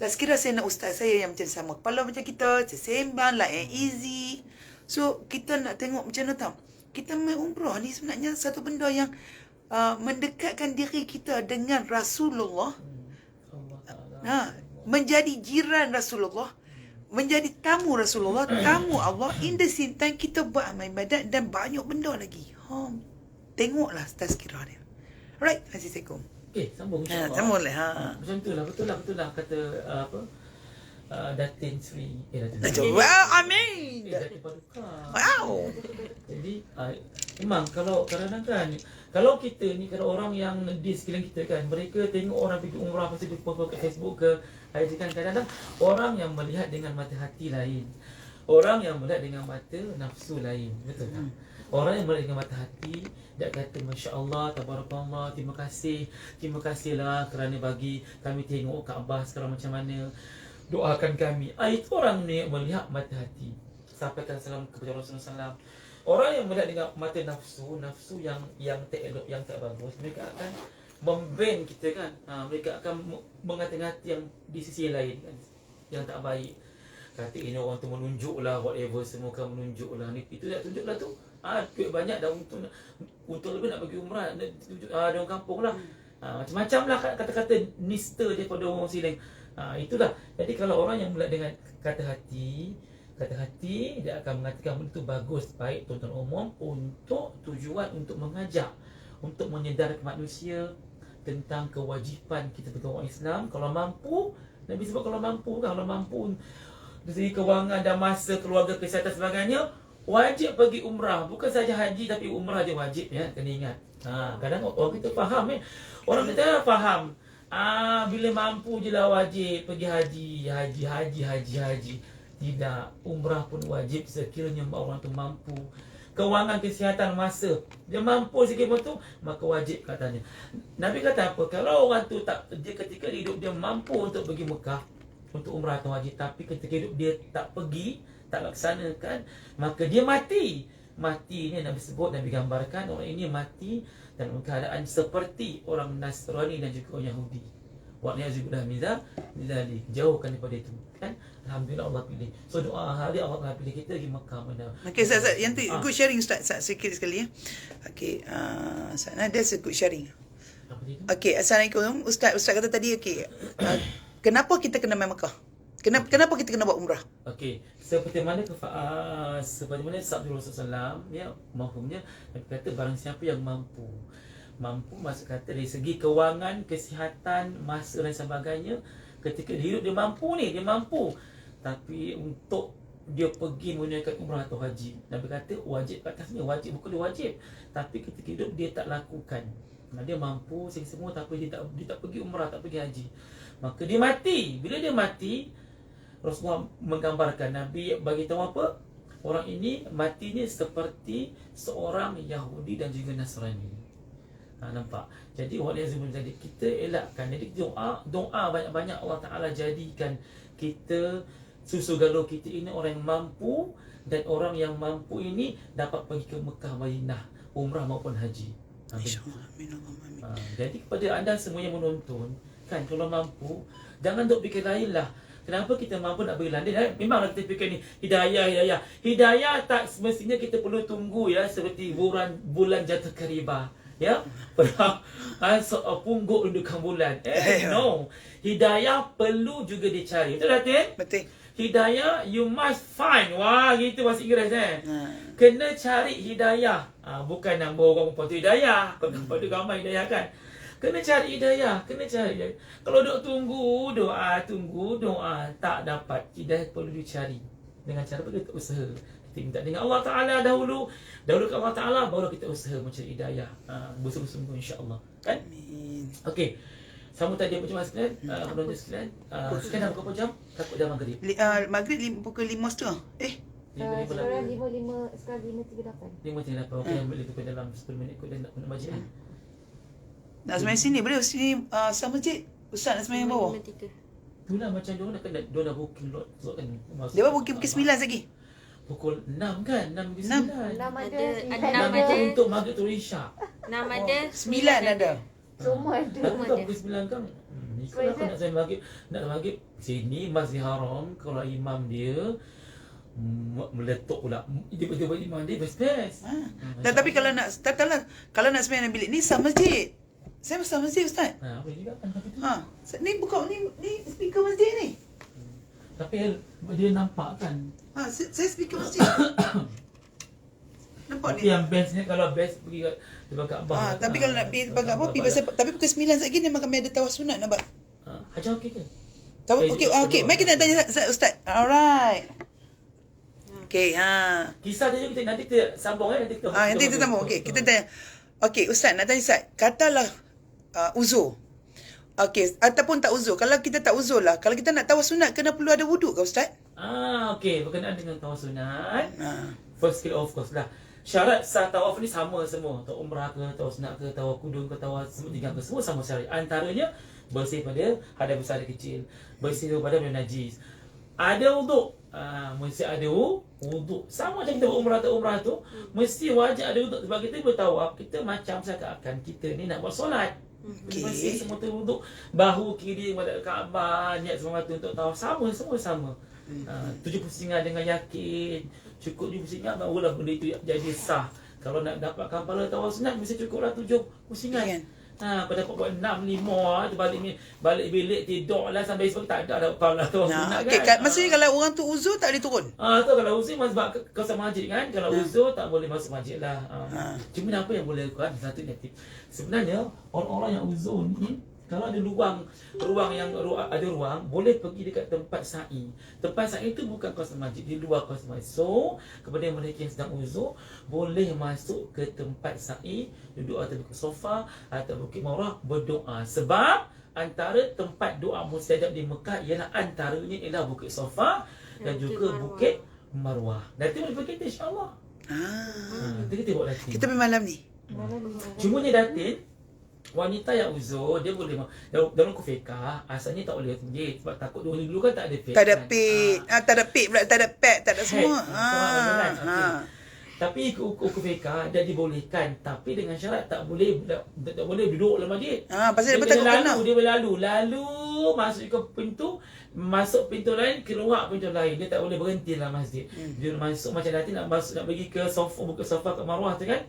Speaker 2: Tazkirah saya nak ustaz saya yang macam sama kepala macam kita, sembang like and easy. So kita nak tengok macam mana tau. Kita main umrah ni sebenarnya satu benda yang mendekatkan diri kita dengan Rasulullah. Menjadi jiran Rasulullah, menjadi tamu Rasulullah, tamu Allah. In the same time kita buat amal ibadat dan banyak benda lagi. Tengoklah tazkirah dia. Alright, Assalamualaikum.
Speaker 1: Sambung insya-Allah.
Speaker 2: Sambung lah.
Speaker 1: Macam tu lah, betul lah kata Datin Sri
Speaker 2: Wow, amin.
Speaker 1: Datin Paduka.
Speaker 2: Wow.
Speaker 1: Jadi memang kalau kadang-kadang kalau kita ni, kalau orang yang di sekeliling kita kan, mereka tengok orang pergi umrah pasti dia post kat Facebook ke IG kan, kadang-kadang orang yang melihat dengan mata hati lain, orang yang melihat dengan mata nafsu lain, betul tak? Orang yang melihat dengan mata hati, dia kata Masya Allah, Tabarakallah, terima kasihlah kerana bagi kami tengok Kaabah sekarang macam mana, doakan kami. Itu orang ni melihat mata hati. Sampaikan salam kepada Rasulullah SAW. Orang yang melihat dengan mata nafsu yang tak elok, yang tak bagus, mereka akan memban kita kan. Mereka akan mengata-ngata yang di sisi lain kan, yang tak baik. Kata ini orang tu menunjuklah, whatever, semua kan menunjuklah ni, itu tak tunjuklah tu. Duit banyak dah untuk lebih nak pergi umrah, dia orang kampung lah. Macam-macam lah kata-kata nista daripada orang siling. Itulah. Jadi kalau orang yang melihat dengan kata hati, dia akan mengatakan benda itu bagus, baik tuan-tuan umum, untuk tujuan untuk mengajak, untuk menyedarkan manusia tentang kewajipan kita sebagai orang Islam. Kalau mampu, Nabi sebut kalau mampu kan, kalau mampu dari segi kewangan dan masa, keluarga, kesihatan sebagainya, wajib pergi umrah. Bukan saja haji, tapi umrah dia wajib ya, kena ingat. Kadang orang kita faham orang kita faham. Bila mampu je lah wajib pergi haji. Tidak, umrah pun wajib sekiranya orang tu mampu. Kewangan, kesihatan, masa, dia mampu sikit pun tu, maka wajib katanya. Nabi kata apa? Kalau orang tu dia ketika hidup dia mampu untuk pergi Mekah untuk umrah atau haji, tapi ketika hidup dia tak pergi, tak laksanakan, maka dia mati. Mati ni Nabi sebut, Nabi gambarkan orang ini mati dalam keadaan seperti orang Nasrani dan juga orang Yahudi. Wa'ni'azubillah midali, jauhkan daripada itu kan. Alhamdulillah Allah pilih. So doa hari Allah pilih kita pergi Mekah mana.
Speaker 2: Okey, Ustaz, yang tu good sharing Ustaz, sikit sekali ya. Okey, that's a good sharing.
Speaker 1: Apa dia tu?
Speaker 2: Okey, Assalamualaikum. Ustaz kata tadi okey. Kenapa kita kena main Mekah? Kenapa kita kena buat umrah?
Speaker 1: Okey, seperti mana sabda Rasulullah SAW, ya, mafhumnya Nabi kata barang siapa yang mampu, maksud kata dari segi kewangan, kesihatan, masa dan sebagainya, ketika dia hidup dia mampu, tapi untuk dia pergi menunaikan umrah atau haji, Nabi kata wajib kat atasnya, wajib, bukan dia wajib, tapi ketika hidup dia tak lakukan. Dia mampu semua, tapi dia tak pergi umrah, tak pergi haji, maka dia mati. Bila dia mati, Rasulullah menggambarkan, Nabi bagi tahu apa? Orang ini matinya seperti seorang Yahudi dan juga Nasrani. Nampak? Jadi jadi kita elakkan. Jadi doa banyak-banyak Allah Ta'ala jadikan kita, susu galuh kita ini orang yang mampu, dan orang yang mampu ini dapat pergi ke Mekah, Madinah, umrah maupun haji.
Speaker 2: InsyaAllah.
Speaker 1: Jadi kepada anda semua yang menonton kan, kalau mampu, jangan duk fikir lain lah. Kenapa kita mampu nak pergi London? Memanglah kita fikir ni hidayah tak semestinya kita perlu tunggu ya, seperti bulan jatuh kariba ya, pungguk undukan bulan. No, hidayah perlu juga dicari. Betul tak, Tin?
Speaker 2: Betul.
Speaker 1: Hidayah you must find. Wah, gitu bahasa Inggeris Kena cari hidayah. Bukan nak bawa orang tu hidayah. Pada ramai hidayah kan. Kena cari hidayah, Kalau duk tunggu doa tak dapat, hidayah perlu dicari. Dengan cara kita usaha. Kita minta dengan Allah Ta'ala dahulu ke Allah Ta'ala, baru kita usaha mencari hidayah. Bersungguh-sungguh insya-Allah. Kan?
Speaker 2: Amin.
Speaker 1: Okey. Sama tadi macam mana sekalian? Penonton sekalian. Sekarang dah berapa jam? Takut dah maghrib.
Speaker 2: Maghrib pukul 5.30.
Speaker 3: Sekarang 5.38.
Speaker 1: 5.38. Okey, ambil itu ke dalam 10 minit kot dan nak baca kan?
Speaker 2: Nak semayang sini boleh? Sini sama masjid. Ustaz nak semayang bawah.
Speaker 4: 5.3.
Speaker 1: Itulah macam dia dah booking lot kan.
Speaker 2: Dia baru booking pukul 9 lagi.
Speaker 1: Pukul 6 kan? 6 ke 9?
Speaker 3: 6 ada.
Speaker 1: 6 itu untuk maghrib tu Isyak.
Speaker 4: 6 ada,
Speaker 2: 9 ada.
Speaker 3: Semua ada.
Speaker 1: Tapi kalau pukul 9 kan, kalau aku nak saya maghrib sini Masjid Haram, kalau imam dia meletup pula, tiba-tiba imam dia best.
Speaker 2: Tapi kalau nak semayang dalam bilik ni sama masjid. Saya besar masjid Ustaz.
Speaker 1: Boleh juga kan tapi tu.
Speaker 2: Ni buka ni speaker masjid ni.
Speaker 1: Tapi dia nampak kan.
Speaker 2: Saya speaker masjid. Nampak
Speaker 1: Tapi
Speaker 2: ni.
Speaker 1: yang bestnya kalau best pergi kat tempat Kaabah.
Speaker 2: Tapi kalau nak pergi tempat Kaabah, pergi pasal tapi pukul 9 lagi memang kami ada tawaf sunat nak buat.
Speaker 1: Haji okey ke?
Speaker 2: Okey. Mari kita tanya Ustaz. Alright. Okey,
Speaker 1: Kisah dia juga nanti kita sambung nanti kita.
Speaker 2: nanti kita sambung. Okey, kita tanya. Okey, Ustaz, nak tanya Ustaz. Katalah uzur. Okey, ataupun tak uzur. Kalau kita tak uzur lah, kalau kita nak tawaf sunat, kena perlu ada wuduk ke Ustaz?
Speaker 1: Okey, berkenaan dengan tawaf sunat. First skill of course lah. Syarat sah tawaf ni sama semua. Tawaf umrah ke, tawaf sunat ke, tawaf kudung ke, tawaf semut tinggal ke, semua sama syarat. Antaranya bersih pada hadas besar dan kecil, bersih daripada benda najis. Ada wuduk. Mesti ada wuduk. Sama macam kita umrah tu, mesti wajib ada wuduk. Sebab kita bertawaf, kita macam seakan-akan kita ni nak buat solat. Mesti semua tu wuduk. Bahu kiri menghadap Kaabah, niat semua tu untuk tawaf. Semua sama. 7 pusingan dengan yakin. Cukup 7 pusingan barulah benda itu jadi sah. Kalau nak dapatkan pahala tawaf sunat, mesti cukuplah 7 pusingan. Kau dapat buat 6, 5 tu balik bilik tidur lah sampai esok tak ada pahala tawaf sunat kan.
Speaker 2: Maksudnya kalau orang tu uzur tak boleh turun.
Speaker 1: Tu kalau uzur sebab kau sama masjid kan. Kalau uzur tak boleh masuk masjid lah. Cuma apa yang boleh lakukan satu ni. Sebenarnya orang-orang yang uzur ni, kalau ada ruang yang ada ruang, boleh pergi dekat tempat sa'i. Tempat sa'i itu bukan kawasan masjid, di luar kawasan masjid. So, kepada mereka yang sedang uzur, boleh masuk ke tempat sa'i, duduk atau dekat sofa atau Bukit Marwah berdoa. Sebab antara tempat doa mustajab di Mekah ialah antaranya ialah Bukit Sofa dan juga Bukit Marwah. Nanti boleh pergi kita insya-Allah. Nanti kita buat nanti.
Speaker 2: Kita pergi malam ni.
Speaker 1: Cuma ni Datin, wanita yang uzur dia boleh dalam kufekah asalnya tak boleh masjid sebab takut dulu kan tak ada pet.
Speaker 2: Tak ada pet. Tak ada pet pula, tak ada pet, tak ada semua.
Speaker 1: Tapi kufekah dia dibolehkan tapi dengan syarat tak boleh duduk dalam masjid.
Speaker 2: Pasal dia takut kena.
Speaker 1: Dia lalu masuk ke pintu, masuk pintu lain, keluar pintu lain. Dia tak boleh berhenti dalam masjid. Dia masuk macam nanti nak pergi ke sofa, buka sofa ke Marwah tu kan.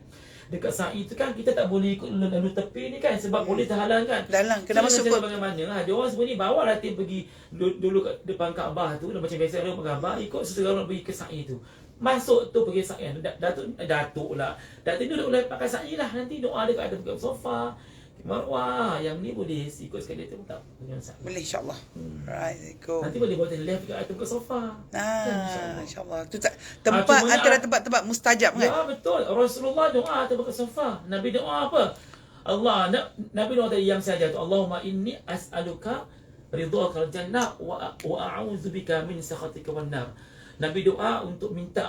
Speaker 1: Dekat sa'i tu kan kita tak boleh ikut lalu tepi ni kan sebab boleh terhalang kan.
Speaker 2: Kena masuk kot.
Speaker 1: Bagaimana? Dia orang sebenarnya bawa Latin pergi dulu kat depan Kaabah tu, macam biasa orang Kaabah ikut seseorang pergi ke sa'i tu. Masuk tu pergi sa'i. Datuk lah. Datuk duduk pakai sa'i lah. Nanti doa dekat atas sofa. Marwah yang ni boleh ikut sekali tu tak punya masalah.
Speaker 2: Boleh insya-Allah. Right, go.
Speaker 1: Nanti boleh buat live dekat atas sofa.
Speaker 2: Insya-Allah. Tu tempat antara tempat-tempat mustajab kan?
Speaker 1: Ya betul. Rasulullah doa atas sofa. Nabi doa apa? Nabi doa tadi yang saja tu. Allahumma inni as'aluka ridhaka al-jannah wa a'udzubika min sakhatika wan nar. Nabi doa untuk minta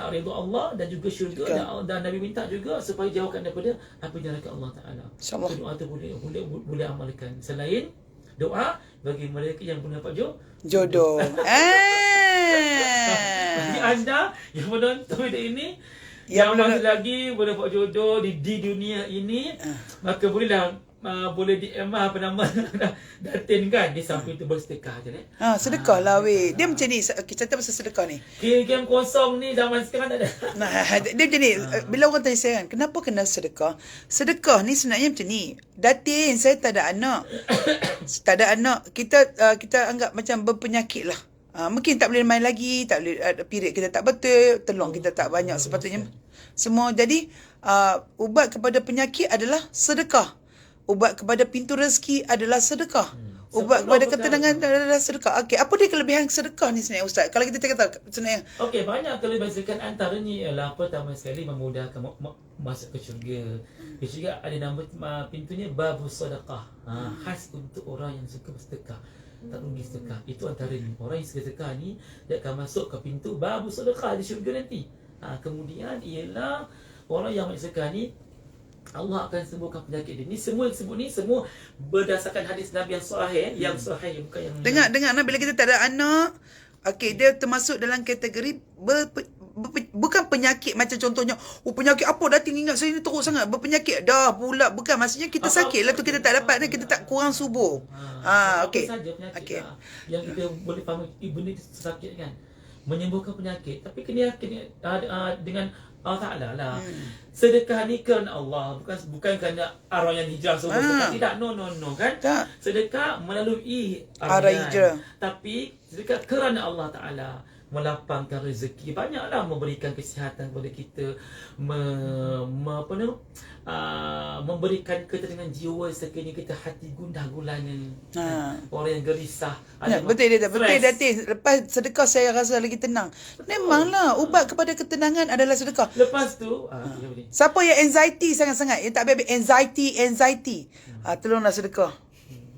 Speaker 1: ridha Allah dan juga syurga dan Nabi minta juga supaya jauhkan daripada api neraka Allah Taala.
Speaker 2: Insya-Allah.
Speaker 1: Doa tu boleh amalkan. Selain doa bagi mereka yang belum dapat
Speaker 2: jodoh.
Speaker 1: Bagi anda yang menonton video ini yang masih lagi boleh dapat jodoh di dunia ini, maka boleh DM apa nama Datin kan di samping tu bersedekah je ni.
Speaker 2: Sedekah lah weh. Dia macam ni, cerita pasal sedekah ni.
Speaker 1: Game kosong ni zaman sekarang tak ada.
Speaker 2: Dia macam ni, bila orang tanya saya kan, kenapa kena sedekah? Sedekah ni sebenarnya macam ni. Datin, saya tak ada anak. Kita anggap macam berpenyakit lah. Mungkin tak boleh main lagi, tak boleh period kita tak betul, telur kita tak banyak sepatutnya. Semua jadi ubat kepada penyakit adalah sedekah. Ubat kepada pintu rezeki adalah sedekah. Ubat kepada ketenangan adalah sedekah. Okey, apa dia kelebihan sedekah ni sebenarnya Ustaz? Kalau kita kata sebenarnya.
Speaker 1: Okey, banyak kelebihan sedekah, antaranya ialah pertama sekali memudahkan masuk ke syurga. Di syurga ada nama pintunya babus sedekah. Khas untuk orang yang suka bersedekah. Tak rugi sedekah. Itu antaranya. Orang yang suka sedekah ni dia akan masuk ke pintu babus sedekah di syurga nanti. Kemudian ialah orang yang sedekah ni Allah akan sembuhkan penyakit dia. Ni semua disebut ni semua berdasarkan hadis Nabi yang sahih, bukan yang
Speaker 2: dengar bila kita tak ada anak, okey, dia termasuk dalam kategori bukan penyakit macam contohnya penyakit apa dah ingat saya ni teruk sangat berpenyakit dah pula, bukan, maksudnya kita sakit lah tu, kita tak dapat dan kita tak kurang subuh. Okey.
Speaker 1: Okey. Yang kita boleh faham benda itu sakit kan. Menyembuhkan penyakit, tapi kena yakin dengan Allah Ta'ala lah. Sedekah ni kerana Allah, bukan kerana arwah yang hijrah semua. Tidak, no kan. Sedekah melalui arwah hijrah, tapi sedekah kerana Allah Ta'ala. melapangkan rezeki, banyaklah memberikan kesihatan kepada kita, memberikan ketenangan jiwa sekiranya kita hati gundah gulana. Orang yang gelisah,
Speaker 2: Ya, betul dia, betul Datin. Lepas sedekah saya rasa lagi tenang. Memanglah ubat kepada ketenangan adalah sedekah.
Speaker 1: Lepas tu
Speaker 2: Siapa yang anxiety sangat-sangat, yang tak habis anxiety, tolonglah sedekah.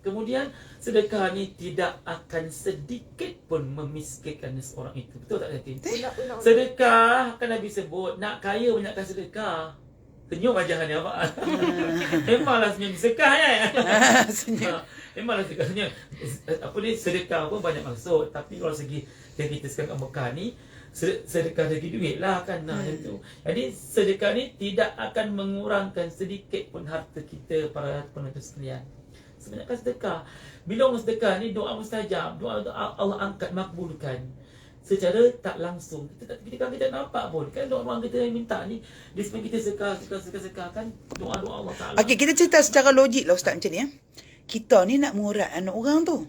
Speaker 1: kemudian sedekah ni tidak akan sedikit pun memiskinkan seorang itu. Betul tak Datin? Sedekah kan Nabi sebut, nak kaya banyakkan sedekah. Senyum wajah ni apa? Memanglah senyum sedekah ya.
Speaker 2: Senyum.
Speaker 1: Memanglah sedekah senyum. Apa ni, sedekah pun banyak maksud, tapi kalau segi yang kita sekarang kat Mekah ni, sedekah segi duit lah kan, macam tu. Jadi sedekah ni tidak akan mengurangkan sedikit pun harta kita, para penonton sekalian. Sebenarnya sedekah, bila orang sedekah ni doa mustajab, doa Allah angkat, makbulkan secara tak langsung. Kita tak nampak pun kan, doa orang kita yang minta ni, dia sebenarnya kita sedekah kan, doa Allah Taala.
Speaker 2: Okey, kita cerita secara logik lah Ustaz macam ni. Kita ni nak mengurat anak orang tu.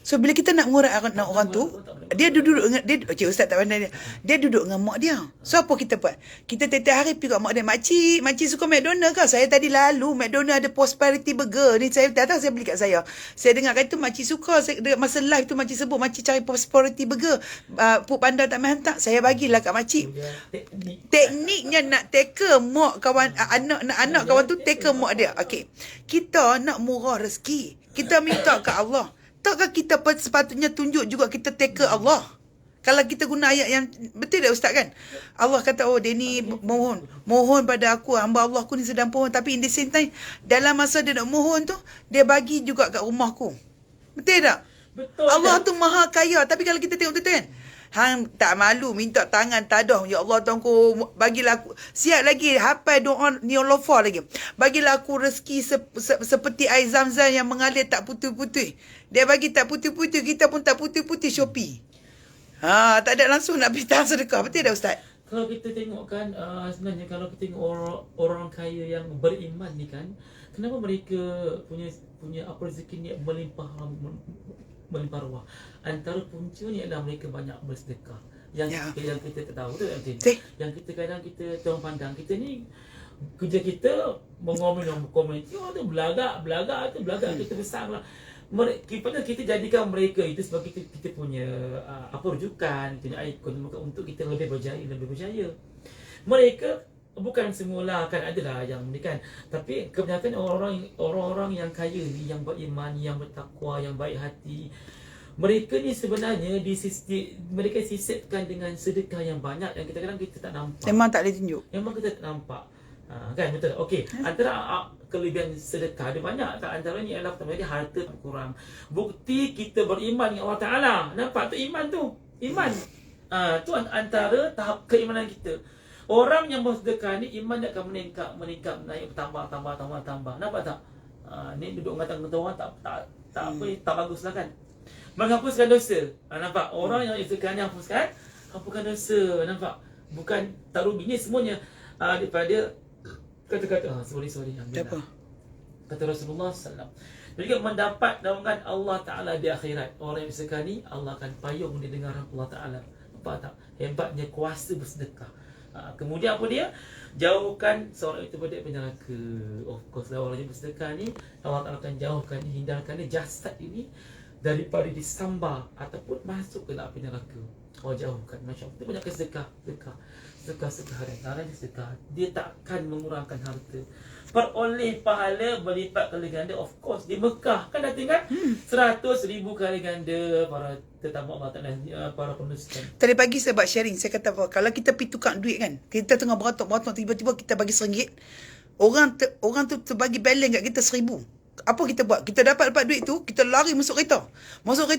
Speaker 2: So bila kita nak mengurat anak orang tu, dia duduk dengan okey, Ustaz tak pandai dia. Dia duduk dengan mak dia. So apa kita buat? Kita tiap hari pergi kat mak dia, makcik suka McDonald ke? Saya tadi lalu McDonald ada prosperity burger ni, saya datang saya beli kat saya. Saya dengar kata makcik suka, masa live tu makcik sebut makcik cari prosperity burger. Puk Panda tak main hantar, saya bagilah kat makcik. Tekniknya nak teka mak kawan, anak kawan tu teka mak dia. Okey. Kita nak murah rezeki. Kita minta ke Allah. Takkah kita sepatutnya tunjuk juga kita teka Allah? Kalau kita guna ayat yang betul tak Ustaz kan? Allah kata, oh dia ni mohon pada aku, hamba Allah aku ni sedang mohon, tapi in the same time dalam masa dia nak mohon tu, dia bagi juga kat rumahku. Betul tak?
Speaker 1: Betul.
Speaker 2: Allah tu maha kaya, tapi kalau kita tengok betul kan? Hang tak malu minta tangan tadah, ya Allah Tuanku, bagilah aku, siap lagi hafal doa Niolofa lagi, bagilah aku rezeki seperti air Zam-Zam yang mengalir tak putih-putih. Dia bagi tak putih-putih, kita pun tak putih-putih Shopee. Tak ada langsung nak beri tahan sedekah. Betul tak Ustaz?
Speaker 1: Kalau kita tengok kan, sebenarnya kalau kita tengok orang kaya yang beriman ni kan, kenapa mereka punya apa rezeki ni melimpah ruah? Antara puncanya adalah mereka banyak bersedekah. Yang kita tahu tu nanti. Yang kita kadang kita tolong pandang, kita ni kerja kita mengomen tu belagak kita besarlah. Kita jadikan mereka itu sebagai kita punya rujukan, punya ikon untuk kita lebih berjaya. Mereka bukan semula kan adalah yang ni kan, tapi kebanyakan orang-orang yang kaya ni, yang beriman, yang bertakwa, yang baik hati, mereka ni sebenarnya mereka sisipkan dengan sedekah yang banyak yang kadang-kadang kita tak nampak.
Speaker 2: Memang tak boleh tunjuk.
Speaker 1: Memang kita tak nampak. Kan betul. Okey, antara kelebihan sedekah ada banyak. Tak antaranya ialah pertama dia harta kurang. Bukti kita beriman dengan Allah Taala. Nampak tu iman tu. Iman. Tu antara tahap keimanan kita. Orang yang bersedekah ni iman dia akan meningkat, naik tambah. Nampak tak? Ni duduk mengatakan orang tak baguslah kan. Menghapuskan dosa. Nampak? Orang yang sedekah ni hapuskan dosa. Nampak? Bukan tak rugi ni semuanya daripada kata-kata sorry
Speaker 2: Apa?
Speaker 1: kata Rasulullah SAW. Jadi mendapat naungan Allah Ta'ala di akhirat. Orang yang bersedekah ni Allah akan payung dia dengar Allah Ta'ala. Nampak tak? Hebatnya kuasa bersedekah. Kemudian apa dia? Jauhkan seorang itu daripada neraka. Of course lah, orang yang bersedekah ni Allah Ta'ala akan jauhkan, hindarkan dia jasad ini daripada disambar ataupun masuk ke dalam api neraka. Allah jauhkan. Masya Allah. Itu banyak sedekah. Sedekah sedekah. Dia takkan mengurangkan harta. Peroleh pahala berlipat kali ganda. Of course di Mekah kan dah tinggal 100,000 kali ganda para tetamu Allah Ta'ala, para penulisan.
Speaker 2: Tadi pagi saya buat sharing, saya kata apa, kalau kita pergi tukar duit kan, kita tengah beratok tiba-tiba kita bagi RM1, orang tu terbagi balance kat kita RM1,000. Apa kita buat? Kita dapat duit tu, kita lari masuk kereta.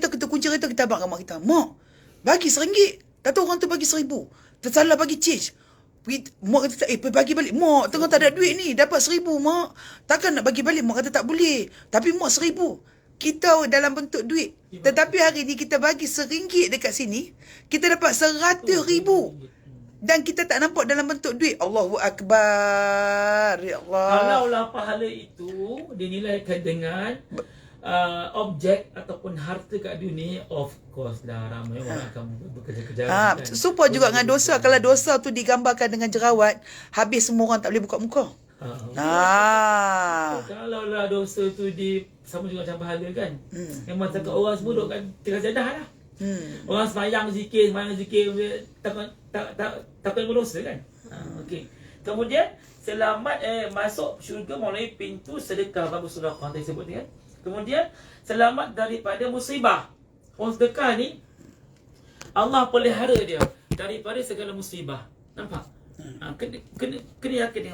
Speaker 2: Kita kunci kereta, kita abang kat mak kita. Mak, bagi RM1. Tak tahu orang tu bagi RM1,000. Tersalah bagi change. Mak kata, bagi balik. Mak, tengah tak ada duit ni. Dapat RM1,000, mak. Takkan nak bagi balik? Mak kata tak boleh. Tapi mak RM1,000. Kita dalam bentuk duit. Tetapi hari ni kita bagi RM1 dekat sini, kita dapat RM100,000. Dan kita tak nampak dalam bentuk duit. Allahu Akbar. Ya Allah.
Speaker 1: Kalaulah pahala itu dinilaikan dengan objek ataupun harta kat dunia, of course lah ramai orang akan bekerja-kerja.
Speaker 2: Support juga dengan dosa. Kalau dosa tu digambarkan dengan jerawat, habis semua orang tak boleh buka muka.
Speaker 1: Kalau lah dosa tu sama juga macam pahala kan. Memang cakap orang semua duduk kat tengah jadah lah. Orang semayang zikir, takut berdosa kan. Okey. Kemudian selamat masuk syurga melalui pintu sedekah, bagus sedekah tadi sebut ni kan. Kemudian selamat daripada musibah. Orang sedekah ni Allah pelihara dia daripada segala musibah. Nampak? Kena yakin dengan